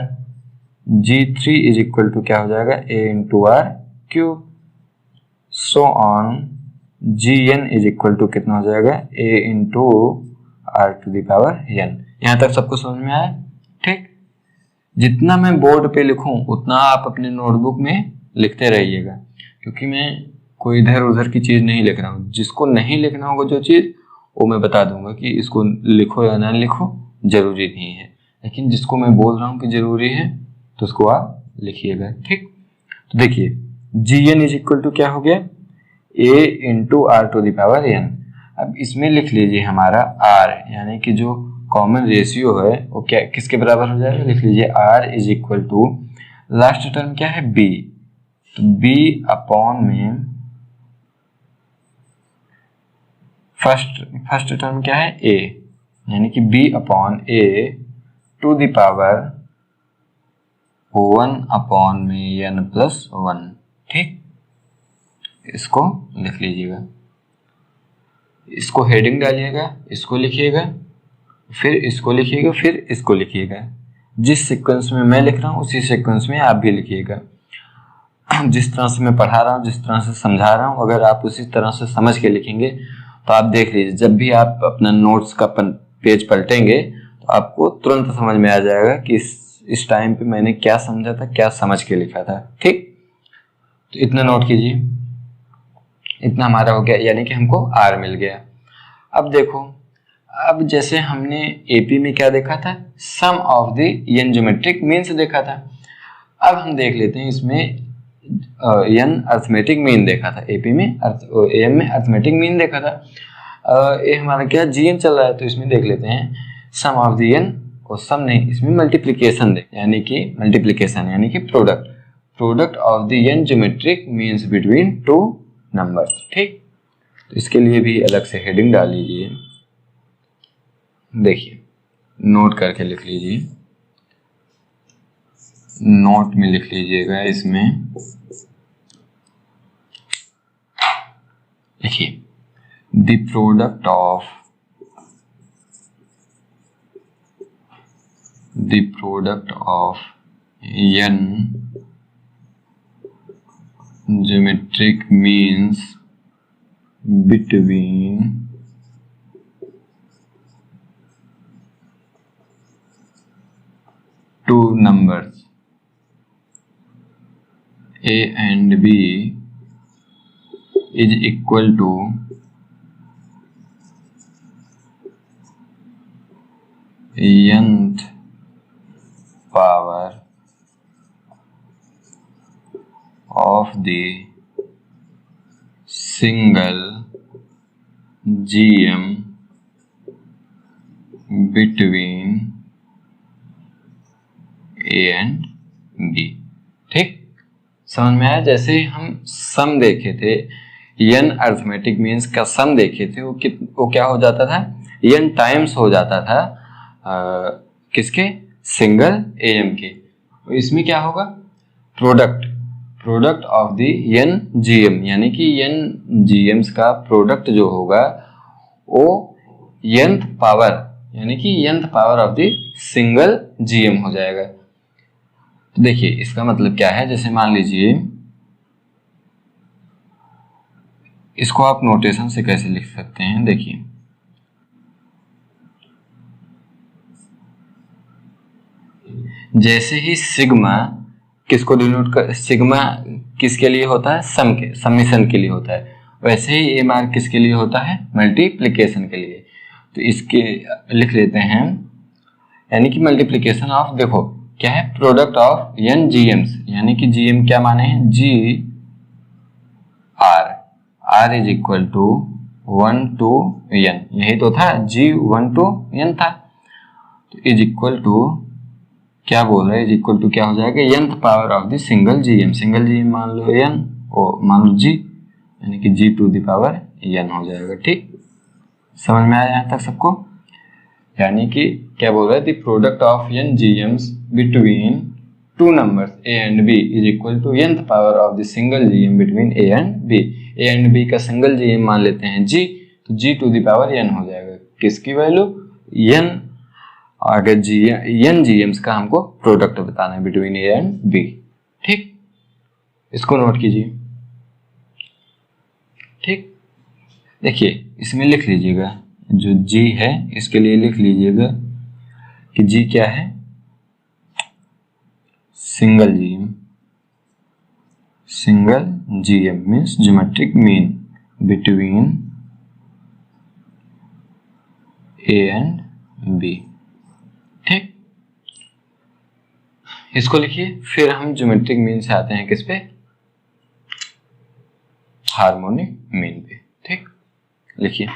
[SPEAKER 1] G3 is equal to क्या हो जाएगा, A into R cube. So on Gn is equal to कितना हो जाएगा, A into R to the power n। यहाँ तक सबको समझ में आया। ठीक, जितना मैं बोर्ड पे लिखूं उतना आप अपने नोटबुक में लिखते रहिएगा, क्योंकि मैं कोई इधर उधर की चीज नहीं लिख रहा हूँ। जिसको नहीं लिखना होगा जो चीज, वो मैं बता दूंगा कि इसको लिखो या ना लिखो, जरूरी नहीं है। लेकिन जिसको मैं बोल रहा हूँ कि जरूरी है तो उसको आप लिखिएगा। ठीक, तो देखिए Gn इज इक्वल टू क्या हो गया, A into R to the power n। अब इसमें लिख लीजिए हमारा R, यानी कि जो कॉमन रेशियो है वो क्या किसके बराबर हो जाएगा, लिख लीजिए R is equal to last term क्या है B, तो B अपॉन में फर्स्ट टर्म क्या है A, यानी कि B upon A to the power 1 upon में n प्लस 1। ठीक, इसको लिख लीजिएगा, इसको हेडिंग डालिएगा, इसको लिखिएगा, फिर इसको लिखिएगा, फिर इसको लिखिएगा। जिस सीक्वेंस में मैं लिख रहा हूँ उसी सीक्वेंस में आप भी लिखिएगा। जिस तरह से मैं पढ़ा रहा हूँ, जिस तरह से समझा रहा हूँ, अगर आप उसी तरह से समझ के लिखेंगे तो आप देख लीजिए जब भी आप अपना नोट्स का पेज पलटेंगे तो आपको तुरंत समझ में आ जाएगा कि इस टाइम पे मैंने क्या समझा था, क्या समझ के लिखा था। ठीक, तो इतना नोट कीजिए, इतना हमारा हो गया, यानी कि हमको R मिल गया। अब देखो, अब जैसे हमने एपी में क्या देखा था, sum of the n geometric means देखा था। अब हम देख लेते हैं इसमें n अर्थमेटिक मीन देखा था, एपी में एम में अर्थमेटिक मीन देखा था। ये हमारा क्या Gn चल रहा है, तो इसमें देख लेते हैं सम ऑफ द n, और सम नहीं, इसमें मल्टीप्लिकेशन दे, यानी कि मल्टीप्लिकेशन यानी कि product of the n geometric means between two numbers. ठीक, तो इसके लिए भी अलग से हेडिंग डाल लीजिए, देखिए नोट करके लिख लीजिए, नोट में लिख लीजिएगा। इसमें देखिए the product of n geometric means between two numbers A and B is equal to nth power of the single GM between A and B। ठीक, समझ में आया। जैसे हम सम देखे थे, n अर्थमेटिक मीन्स का सम देखे थे, वो क्या हो जाता था, n टाइम्स हो जाता था किसके, सिंगल am के। इसमें क्या होगा, product of the n GM, यानी कि n GMs का प्रोडक्ट जो होगा वो nth पावर, यानी कि nth power of the single GM हो जाएगा। तो देखिए इसका मतलब क्या है, जैसे मान लीजिए इसको आप नोटेशन से कैसे लिख सकते हैं, देखिए जैसे ही सिग्मा किसको डिनोट कर, सिग्मा किसके लिए होता है, समेशन के लिए होता है, वैसे ही एम आर किसके लिए होता है, मल्टीप्लिकेशन के लिए। तो इसके लिख लेते हैं, यानी कि मल्टीप्लिकेशन ऑफ, देखो क्या है, प्रोडक्ट ऑफ n GMs, यानी कि GM क्या माने हैं, G R is equal to 1 to n, यही तो था, G 1 to n था। तो इज इक्वल टू क्या बोल रहा है, इज इक्वल टू क्या हो जाएगा, nth power of the single GM मान लो n और मान लो G, यानी कि G to the power n हो जाएगा। ठीक, समझ में आया यहाँ तक सबको? यानी कि क्या बोल रहा है, the product of n GMs between two numbers a and b is equal to nth power of the single GM between a and b। a and b का सिंगल GM मान लेते हैं G, तो G to the power n हो जाएगा, किसकी value, n। अगर n GMs का हमको प्रोडक्ट बताना है बिटवीन a एंड b। ठीक, इसको नोट कीजिए। ठीक, देखिए इसमें लिख लीजिएगा, जो G है इसके लिए लिख लीजिएगा कि G क्या है, single GM means geometric mean between A and B। ठीक, इसको लिखिए। फिर हम ज्योमेट्रिक मीन से आते हैं किस पे, हार्मोनिक मीन पे। ठीक, लिखिए,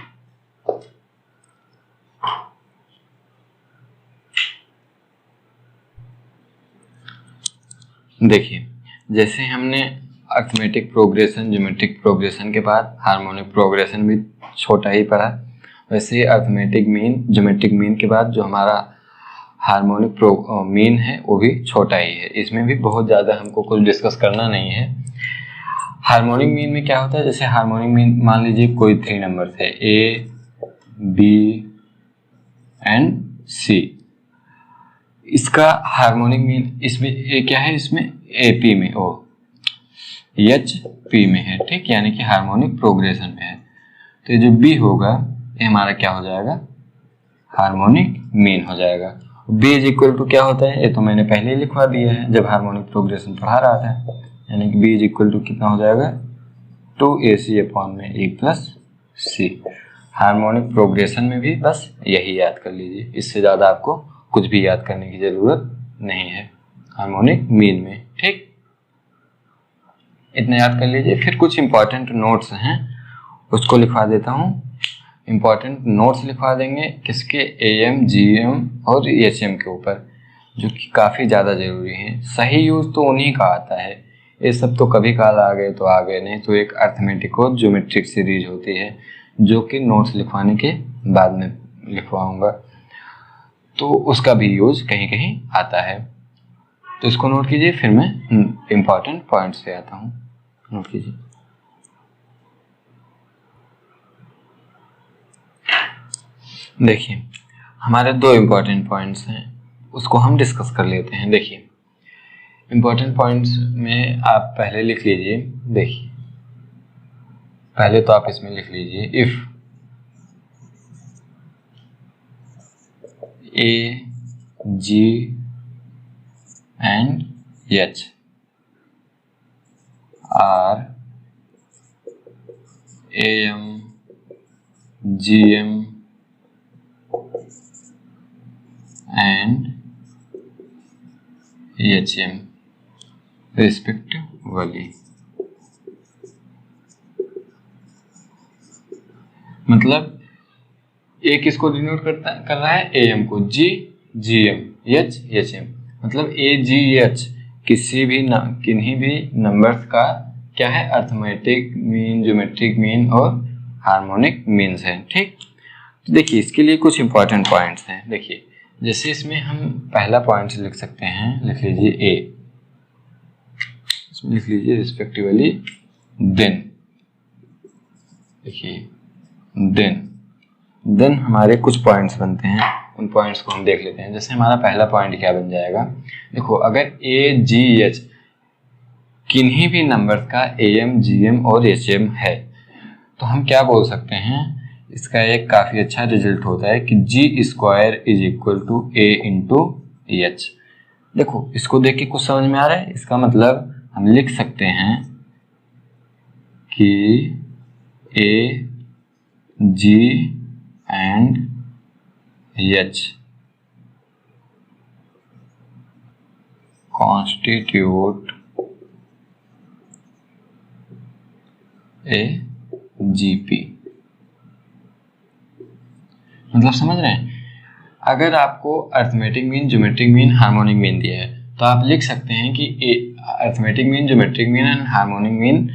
[SPEAKER 1] देखिए जैसे हमने अर्थमेटिक प्रोग्रेशन, ज्योमेट्रिक प्रोग्रेशन के बाद हार्मोनिक प्रोग्रेशन भी छोटा ही पढ़ा, वैसे ही अर्थमेटिक मीन, ज्योमेट्रिक मीन के बाद जो हमारा हार्मोनिक मीन है वो भी छोटा ही है। इसमें भी बहुत ज़्यादा हमको कुछ डिस्कस करना नहीं है। हार्मोनिक मीन में क्या होता है, जैसे हार्मोनिक मीन मान लीजिए कोई 3 नंबर है A, B एंड C, इसका हार्मोनिक मीन इसमें A क्या है, इसमें AP में, ओ HP में है। ठीक, यानी कि हार्मोनिक प्रोग्रेशन में है। तो ये जो B होगा ये हमारा क्या हो जाएगा, हार्मोनिक मीन हो जाएगा। B इज इक्वल टू क्या होता है, ये तो मैंने पहले ही लिखवा दिया है जब हार्मोनिक प्रोग्रेशन पढ़ा रहा था, यानी कि B इज इक्वल टू कितना हो जाएगा, 2AC अपॉन में A plus C। Harmonic progression में भी बस यही याद कर लीजिए, इससे ज़्यादा आपको कुछ भी याद करने की ज़रूरत नहीं है हार्मोनिक मीन में। ठीक, इतना याद कर लीजिए। फिर कुछ इंपॉर्टेंट नोट्स हैं उसको लिखवा देता हूँ। इंपॉर्टेंट नोट्स लिखवा देंगे किसके, AM, GM और HM के ऊपर, जो कि काफ़ी ज़्यादा ज़रूरी हैं। सही यूज़ तो उन्हीं का आता है, ये सब तो कभी काल आ गए तो आ गए, नहीं तो एक अर्थमेटिक और ज्योमेट्रिक सीरीज होती है जो कि नोट्स लिखवाने के बाद में लिखवाऊंगा, तो उसका भी यूज़ कहीं कहीं आता है। तो इसको नोट कीजिए, फिर मैं इम्पॉर्टेंट पॉइंट्स पे आता हूँ। नोट कीजिए, देखिए हमारे 2 इम्पॉर्टेंट पॉइंट्स हैं, उसको हम डिस्कस कर लेते हैं। देखिए इम्पॉर्टेंट पॉइंट्स में आप पहले लिख लीजिए, देखिए पहले तो आप इसमें लिख लीजिए, if A, G and H are AM, GM and HM respectively। मतलब A किसको डिनोट कर रहा है, AM को, G GM, H HM, मतलब A G H किन्हीं भी नंबर्स का क्या है, अर्थमेटिक मीन, ज्योमेट्रिक मीन और हार्मोनिक मीन्स है। ठीक, तो देखिए इसके लिए कुछ इंपॉर्टेंट पॉइंट्स हैं। देखिए जैसे इसमें हम पहला पॉइंट लिख सकते हैं, लिख लीजिए A। इसमें लिख लीजिए रिस्पेक्टिवली देन। देखिए देन हमारे कुछ पॉइंट्स बनते हैं, उन पॉइंट्स को हम देख लेते हैं। जैसे हमारा पहला पॉइंट क्या बन जाएगा, देखो अगर ए जी एच किन्हीं भी नंबर्स का एम जी एम और एच एम है तो हम क्या बोल सकते हैं, इसका एक काफ़ी अच्छा रिजल्ट होता है कि G square is equal to A into H. देखो इसको देख के कुछ समझ में आ रहा है, इसका मतलब हम लिख सकते हैं कि A G and H constitute a GP. मतलब समझ रहे हैं, अगर आपको arithmetic mean, geometric mean, harmonic mean दिया है तो आप लिख सकते हैं कि arithmetic mean, geometric mean and harmonic mean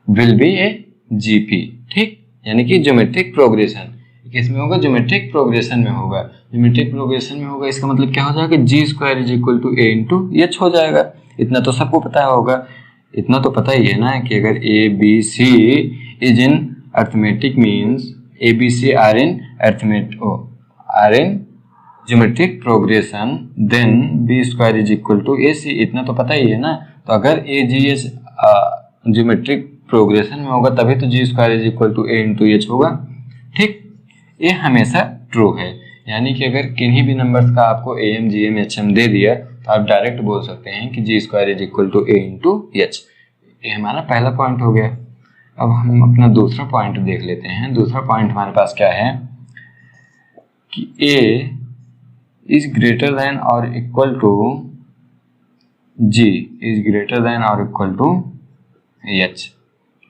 [SPEAKER 1] will be a GP. ठीक, यानी कि ज्योमेट्रिक प्रोग्रेशन किसमें होगा, ज्योमेट्रिक प्रोग्रेशन में होगा। ज्योमेट्रिक प्रोग्रेशन में होगा इसका मतलब क्या हो जाएगा, G square is equal to A into H हो जाएगा। इतना तो सबको पता होगा, इतना तो पता ही है ना कि अगर A B C is in arithmetic means, A B C are in geometric progression, then B square is equal to A C. इतना तो पता ही है ना। तो अगर A G H geometric progression में होगा तभी तो G square is equal to A into H होगा। ठीक, ये हमेशा ट्रू है। यानी कि अगर किन्हीं भी नंबर्स का आपको A M G M H M दे दिया तो आप डायरेक्ट बोल सकते हैं कि G square is equal to A into H. ये हमारा पहला पॉइंट हो गया। अब हम अपना दूसरा पॉइंट देख लेते हैं। दूसरा पॉइंट हमारे पास क्या है कि ए इज ग्रेटर देन और equal to G is greater than और इक्वल टू एच।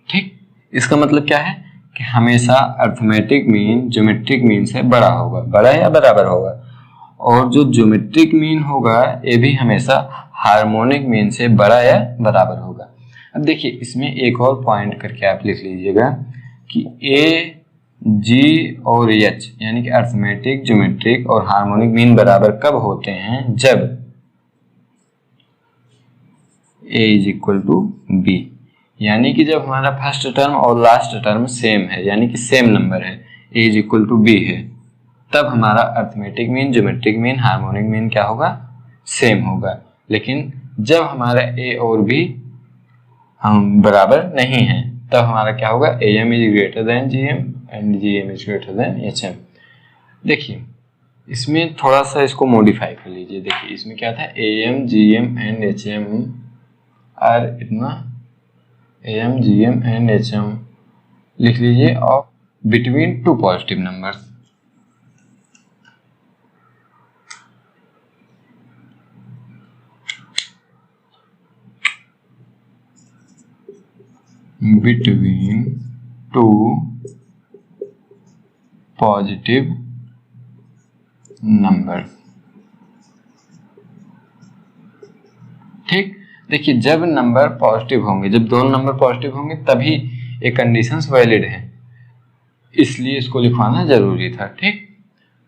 [SPEAKER 1] ठीक, इसका मतलब क्या है कि हमेशा अर्थमेटिक मीन ज्योमेट्रिक मीन से बड़ा होगा, बड़ा या बराबर होगा। और जो ज्योमेट्रिक मीन होगा ये भी हमेशा हार्मोनिक मीन से बड़ा या बराबर होगा। अब देखिए इसमें एक और पॉइंट करके आप लिख लीजिएगा कि ए जी और एच यानी कि अर्थमेटिक, ज्योमेट्रिक और हार्मोनिक मीन बराबर कब होते हैं, जब ए इज इक्वल टू बी। यानी कि जब हमारा फर्स्ट टर्म और लास्ट टर्म सेम है, यानी कि सेम नंबर है, ए इज इक्वल टू बी है, तब हमारा arithmetic mean, geometric mean, harmonic mean क्या होगा, सेम होगा। लेकिन जब हमारा ए और बी हम बराबर नहीं है तब हमारा क्या होगा, A M is greater than G M and G M is greater than H M. देखिए इसमें थोड़ा सा इसको मॉडिफाई कर लीजिए। देखिए इसमें क्या था, A M G M and H M are इतना M G M and H M लिख लीजिए और between two positive numbers. Between two positive number. ठीक, देखिए जब नंबर पॉजिटिव होंगे, जब दोनों नंबर पॉजिटिव होंगे तभी ये कंडीशंस वैलिड है, इसलिए इसको लिखवाना जरूरी था। ठीक,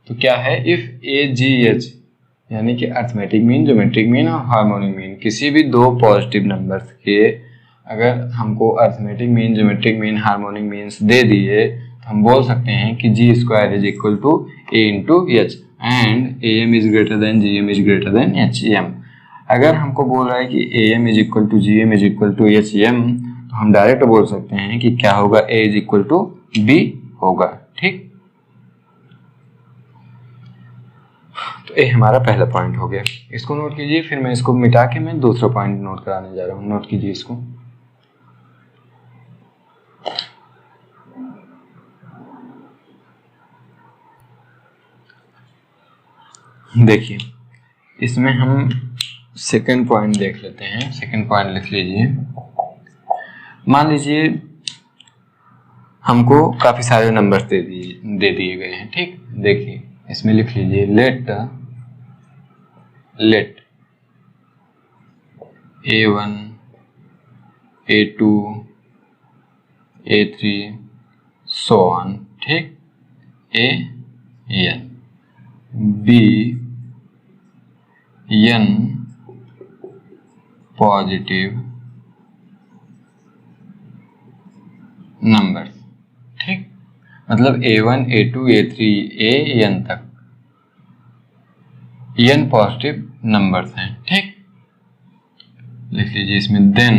[SPEAKER 1] तो क्या है, इफ ए जी एच यानी कि अर्थमेटिक मीन, ज्योमेट्रिक मीन और हार्मोनिक मीन किसी भी दो पॉजिटिव नंबर्स के अगर हमको arithmetic mean, geometric mean, harmonic means दे दिए तो हम बोल सकते हैं कि G square is equal to A into H and A M is greater than G M is greater than H M. अगर हमको बोल रहा है कि A M is equal to G M is equal to H M तो हम direct बोल सकते हैं कि क्या होगा, ए इज इक्वल टू बी होगा। ठीक, तो ये हमारा पहला पॉइंट हो गया, इसको नोट कीजिए। फिर मैं इसको मिटा के मैं दूसरा पॉइंट नोट कराने जा रहा हूँ, नोट कीजिए इसको। देखिए इसमें हम सेकंड पॉइंट देख लेते हैं। सेकंड पॉइंट लिख लीजिए। मान लीजिए हमको काफी सारे नंबर्स दे दिए गए हैं। ठीक, देखिए इसमें लिख लीजिए let A1 A2 A3 so on। ठीक, A B n positive number, ठीक, मतलब A1 A2 A3 AN तक n पॉजिटिव नंबर्स हैं, ठीक। लिख लीजिए इसमें देन,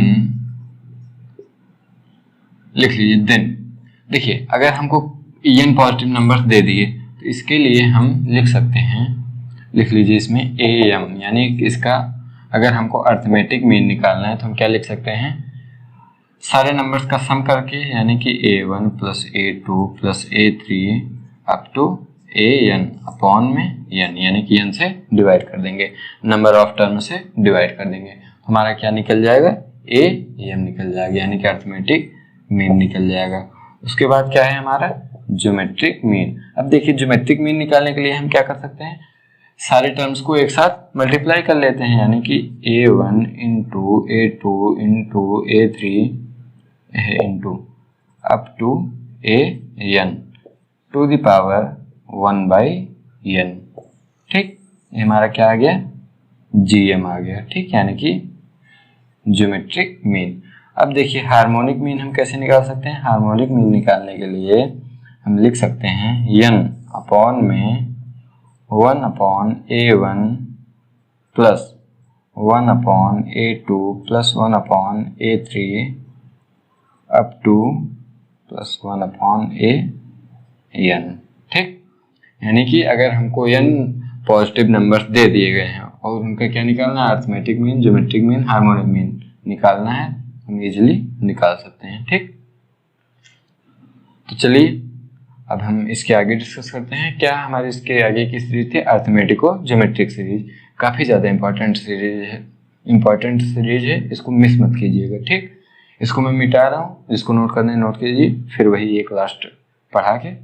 [SPEAKER 1] लिख लीजिए देन। देखिए अगर हमको n पॉजिटिव नंबर्स दे दिए तो इसके लिए हम लिख सकते हैं, लिख लीजिए इसमें AM, यानी इसका अगर हमको अर्थमेटिक मीन निकालना है तो हम क्या लिख सकते हैं, सारे नंबर्स का सम करके, यानी कि A1 plus A2 plus A3 up to AN upon में n, यानी कि n से डिवाइड कर देंगे, नंबर ऑफ टर्म से डिवाइड कर देंगे, हमारा क्या निकल जाएगा, AM निकल जाएगा, यानी कि अर्थमेटिक मीन निकल जाएगा। उसके बाद क्या है हमारा, ज्योमेट्रिक मीन। अब देखिए ज्योमेट्रिक मीन निकालने के लिए हम क्या कर सकते हैं, सारे टर्म्स को एक साथ मल्टीप्लाई कर लेते हैं, यानी कि A1 into A2 into A3 into up to AN to the power 1/n, ठीक। ये हमारा क्या आ गया, GM आ गया, ठीक, यानी कि ज्योमेट्रिक मीन। अब देखिए हार्मोनिक मीन हम कैसे निकाल सकते हैं, हार्मोनिक मीन निकालने के लिए हम लिख सकते हैं n अपॉन में 1 upon A1 plus 1 upon A2 plus 1 upon A3 up two plus 1 upon AN, ठीक। यानी कि अगर हमको n पॉजिटिव नंबर्स दे दिए गए हैं और उनका क्या निकालना है, arithmetic mean, geometric mean, harmonic mean निकालना है, हम इजीली निकाल सकते हैं, ठीक। तो चलिए अब हम इसके आगे डिस्कस करते हैं। क्या हमारे इसके आगे की सीरीज थी, अर्थमेटिको ज्योमेट्रिक सीरीज, काफ़ी ज़्यादा इंपॉर्टेंट सीरीज है, इसको मिस मत कीजिएगा, ठीक। इसको मैं मिटा रहा हूँ, जिसको नोट करना है नोट कीजिए, फिर वही एक लास्ट पढ़ा के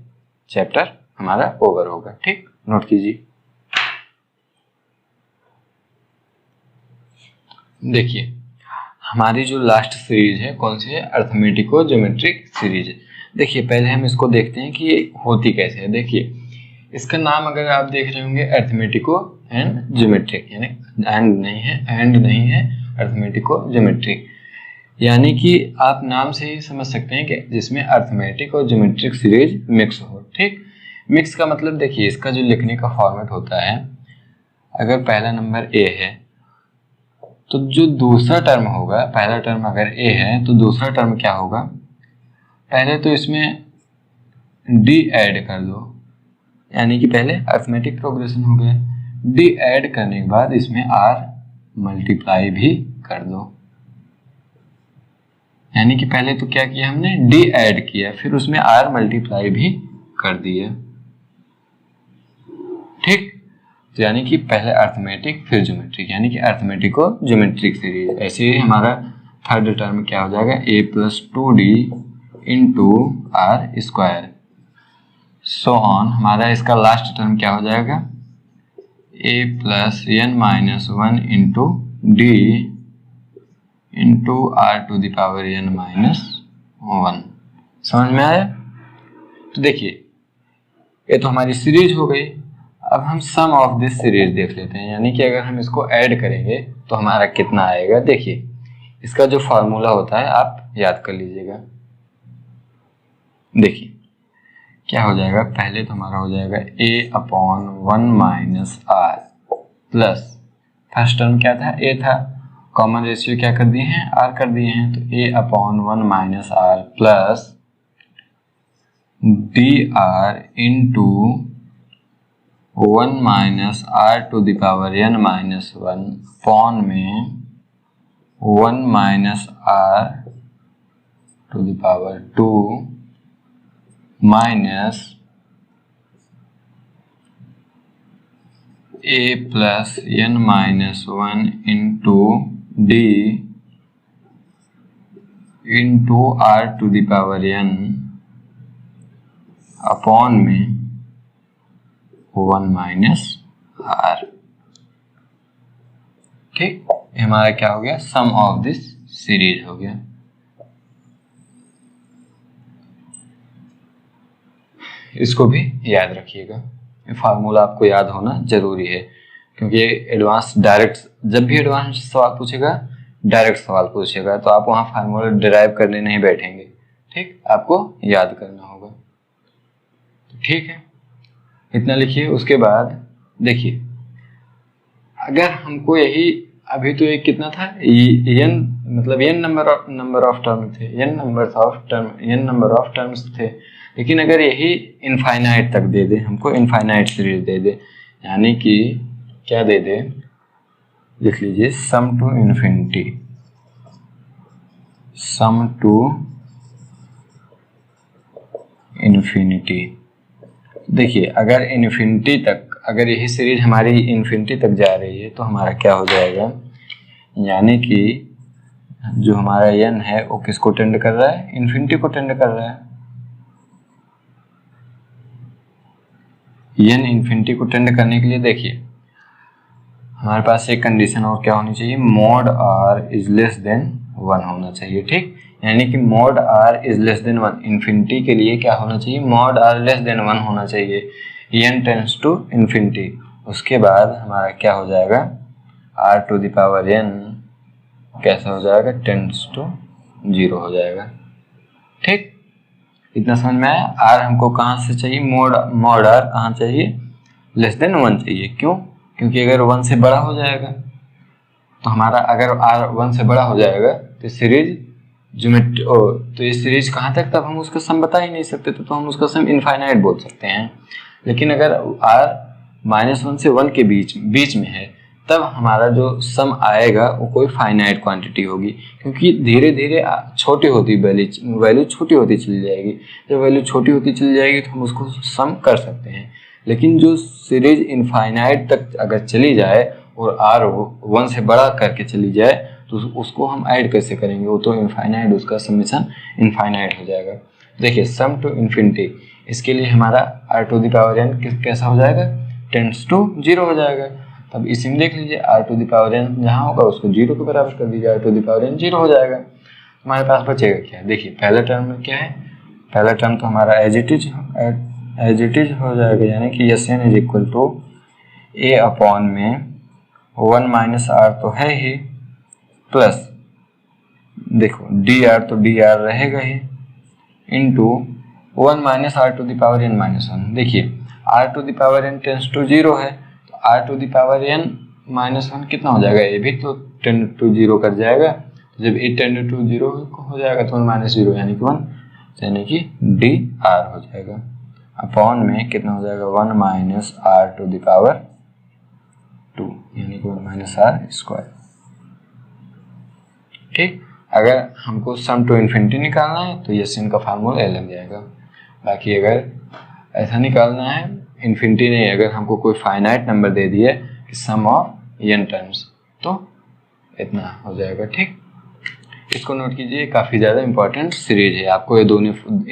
[SPEAKER 1] चैप्टर हमारा ओवर होगा, ठीक, नोट कीजिए। देखिए हमारी जो लास्ट सीरीज है कौन सी है, अर्थमेटिको ज्योमेट्रिक सीरीज है। देखिए पहले हम इसको देखते हैं कि ये होती कैसे है। देखिए इसका नाम अगर आप देख रहे होंगे अर्थमेटिको एंड ज्योमेट्रिक, यानी एंड नहीं है अर्थमेटिको ज्योमेट्रिक, यानी कि आप नाम से ही समझ सकते हैं कि जिसमें अर्थमेटिक और ज्योमेट्रिक सीरीज मिक्स हो, ठीक। मिक्स का मतलब देखिए इसका जो लिखने का फॉर्मेट होता है, अगर पहला नंबर A है तो जो दूसरा टर्म होगा, पहला टर्म अगर A है तो दूसरा टर्म क्या होगा, पहले तो इसमें D ऐड कर दो, यानी कि पहले अर्थमेटिक प्रोग्रेशन हो गया, D ऐड करने के बाद इसमें R मल्टीप्लाई भी कर दो, यानी कि पहले तो क्या किया हमने, D ऐड किया, फिर उसमें R मल्टीप्लाई भी कर दिया, ठीक। तो यानी कि पहले अर्थमेटिक फिर ज्योमेट्रिक, यानी कि अर्थमेटिको ज्योमेट्रिक सीरीज। ऐसे ही हमारा थर्ड टर्म क्या हो जाएगा, A plus 2D into R square, so on. हमारा इसका लास्ट टर्म क्या हो जाएगा, A plus n minus 1 into D into R to the power n minus 1। समझ में आया। तो देखिए ये तो हमारी सीरीज हो गई। अब हम सम ऑफ दिस सीरीज देख लेते हैं, यानी कि अगर हम इसको ऐड करेंगे तो हमारा कितना आएगा। देखिए इसका जो फॉर्मूला होता है आप याद कर लीजिएगा। देखिए क्या हो जाएगा, पहले तो हमारा हो जाएगा A upon 1 minus R plus, first term क्या था, A था, कॉमन रेशियो क्या कर दिए हैं, R कर दिए हैं, तो A upon 1 minus R plus DR into 1 minus R to the power n minus 1 upon में 1 minus R to the power 2 minus A plus n minus 1 into D into R to the power n upon में 1 minus R, ठीक। हमारा क्या हो गया, सम of this series हो गया। इसको भी याद रखिएगा, ये फार्मूला आपको याद होना जरूरी है, क्योंकि ये एडवांस डायरेक्ट, जब भी एडवांस सवाल पूछेगा डायरेक्ट सवाल पूछेगा तो आप वहाँ फार्मूला डिराइव करने नहीं बैठेंगे, ठीक, आपको याद करना होगा। ठीक है, इतना लिखिए। उसके बाद देखिए, अगर हमको यही अभी तो एक कितना था n, मतलब n नंबर ऑफ टर्म थे, n नंबर ऑफ टर्म्स थे, लेकिन अगर यही इनफाइनाइट तक दे दे, हमको इनफाइनाइट सीरीज दे दे, यानी कि क्या दे दे, लिख लीजिए sum to infinity, sum to infinity. देखिए अगर इन्फिनिटी तक, अगर यही सीरीज हमारी इन्फिनिटी तक जा रही है तो हमारा क्या हो जाएगा, यानी कि जो हमारा n है वो किसको टेंड कर रहा है, इन्फिनिटी को टेंड कर रहा है। n इन्फिनिटी को टेंड करने के लिए देखिए हमारे पास एक कंडीशन और क्या होनी चाहिए, mode r is less than 1 होना चाहिए। ठीक, यानी कि mode r is less than 1, infinity के लिए क्या होना चाहिए, मोड r लेस देन 1 होना चाहिए, n टेंड्स टू इन्फिनिटी। उसके बाद हमारा क्या हो जाएगा, r to the power n कैसा हो जाएगा, टेंड्स टू 0 हो जाएगा। ठीक, इतना समझ में आया। r हमको कहाँ से चाहिए, मोड r कहाँ चाहिए, लेस देन 1 चाहिए। क्यों, क्योंकि अगर 1 से बड़ा हो जाएगा तो हमारा, अगर r 1 से बड़ा हो जाएगा तो सीरीज ज्योमेट्री, तो ये सीरीज कहाँ तक, तब हम उसका सम बता ही नहीं सकते, तो हम उसका सम इनफाइनाइट बोल सकते हैं। लेकिन अगर r -1 से 1 के बीच में है, तब हमारा जो सम आएगा वो कोई फाइनाइट क्वांटिटी होगी, क्योंकि धीरे धीरे छोटी होती वैल्यू छोटी होती चली जाएगी। जब वैल्यू छोटी होती चली जाएगी तो हम उसको सम कर सकते हैं। लेकिन जो सीरीज इनफाइनाइट तक अगर चली जाए और r 1 से बड़ा करके चली जाए तो उसको हम ऐड कैसे करेंगे, वो तो इनफाइनाइट, उसका समेशन इनफाइनाइट हो जाएगा। देखिए सम टू इन्फिनिटी, इसके लिए हमारा r to the power n कैसा हो जाएगा, टेंड्स टू 0 हो जाएगा। तब इसी में देख लीजिए r to the power n जहाँ होगा उसको 0 के बराबर कर दीजिए, r to the power n 0 हो जाएगा। हमारे पास बचेगा क्या, देखिए पहला टर्म में क्या है, पहला टर्म तो हमारा एज इट इज हो जाएगा, यानी कि Sn is equal to a upon में 1 माइनस r तो है ही, प्लस देखो dr तो dr रहेगा ही, into 1 minus r to the power n minus 1। देखिए r to the power n tends to 0 है, तो r to the power n minus 1 कितना हो जाएगा, ये भी तो टेंड टू 0 कर जाएगा। जब ये टेंड टू 0 हो जाएगा तो 1 माइनस 0 यानी कि 1, यानी कि dr हो जाएगा, अपॉन में कितना हो जाएगा, 1 minus r to the power 2 यानी कि 1 माइनस r स्क्वायर। ठीक, अगर हमको सम टू इन्फिनिटी निकालना है तो ये Sn का फार्मूला लग जाएगा। बाकी अगर ऐसा निकालना है, इन्फिनिटी नहीं, अगर हमको कोई फाइनाइट नंबर दे दिए कि सम ऑफ n टर्म्स, तो इतना हो जाएगा। ठीक, इसको नोट कीजिए, काफ़ी ज़्यादा इंपॉर्टेंट सीरीज है, आपको ये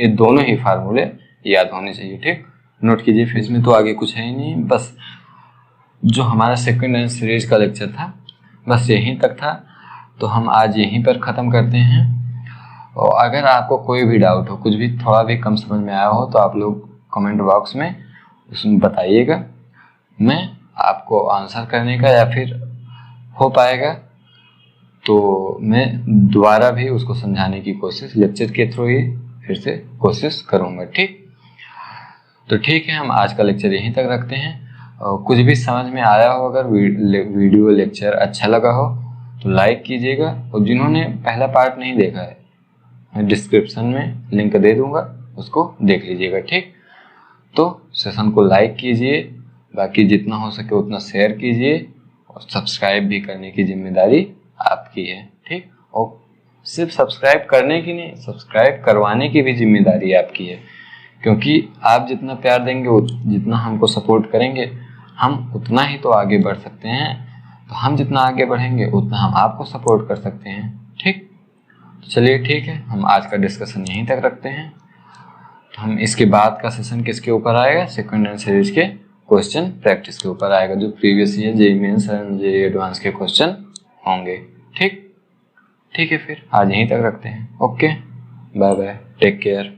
[SPEAKER 1] दोनों ही फार्मूले याद होने चाहिए। ठीक, नोट कीजिए। फिर इसमें तो आगे कुछ है ही नहीं, बस जो हमारा सेकंड हैंड सीरीज का लेक्चर था बस यहीं तक था, तो हम आज यहीं पर ख़त्म करते हैं। और अगर आपको कोई भी डाउट हो, कुछ भी थोड़ा भी कम समझ में आया हो, तो आप लोग कमेंट बॉक्स में उसमें बताइएगा, मैं आपको आंसर करने का, या फिर हो पाएगा तो मैं दोबारा भी उसको समझाने की कोशिश लेक्चर के थ्रू ही फिर से कोशिश करूँगा। ठीक, तो ठीक है, हम आज का लेक्चर यहीं तक रखते हैं। और कुछ भी समझ में आया हो, अगर वीडियो लेक्चर अच्छा लगा हो तो लाइक कीजिएगा, और जिन्होंने पहला पार्ट नहीं देखा है मैं डिस्क्रिप्शन में लिंक दे दूंगा, उसको देख लीजिएगा। ठीक, तो सेशन को लाइक कीजिए, बाकी जितना हो सके उतना शेयर कीजिए, और सब्सक्राइब भी करने की जिम्मेदारी आपकी है। ठीक, और सिर्फ सब्सक्राइब करने की नहीं, सब्सक्राइब करवाने की भी जिम्मेदारी आपकी है, क्योंकि आप जितना प्यार देंगे, जितना हमको सपोर्ट करेंगे, हम उतना ही तो आगे बढ़ सकते हैं। तो हम जितना आगे बढ़ेंगे उतना हम आपको सपोर्ट कर सकते हैं। ठीक, तो चलिए ठीक है, हम आज का डिस्कशन यहीं तक रखते हैं। तो हम इसके बाद का सेशन किसके ऊपर आएगा, सेकंड हैंड सीरीज के क्वेश्चन प्रैक्टिस के ऊपर आएगा, जो previous year JEE mains and JEE advance के क्वेश्चन होंगे। ठीक है, फिर आज यहीं तक रखते हैं। Okay, bye bye, take care.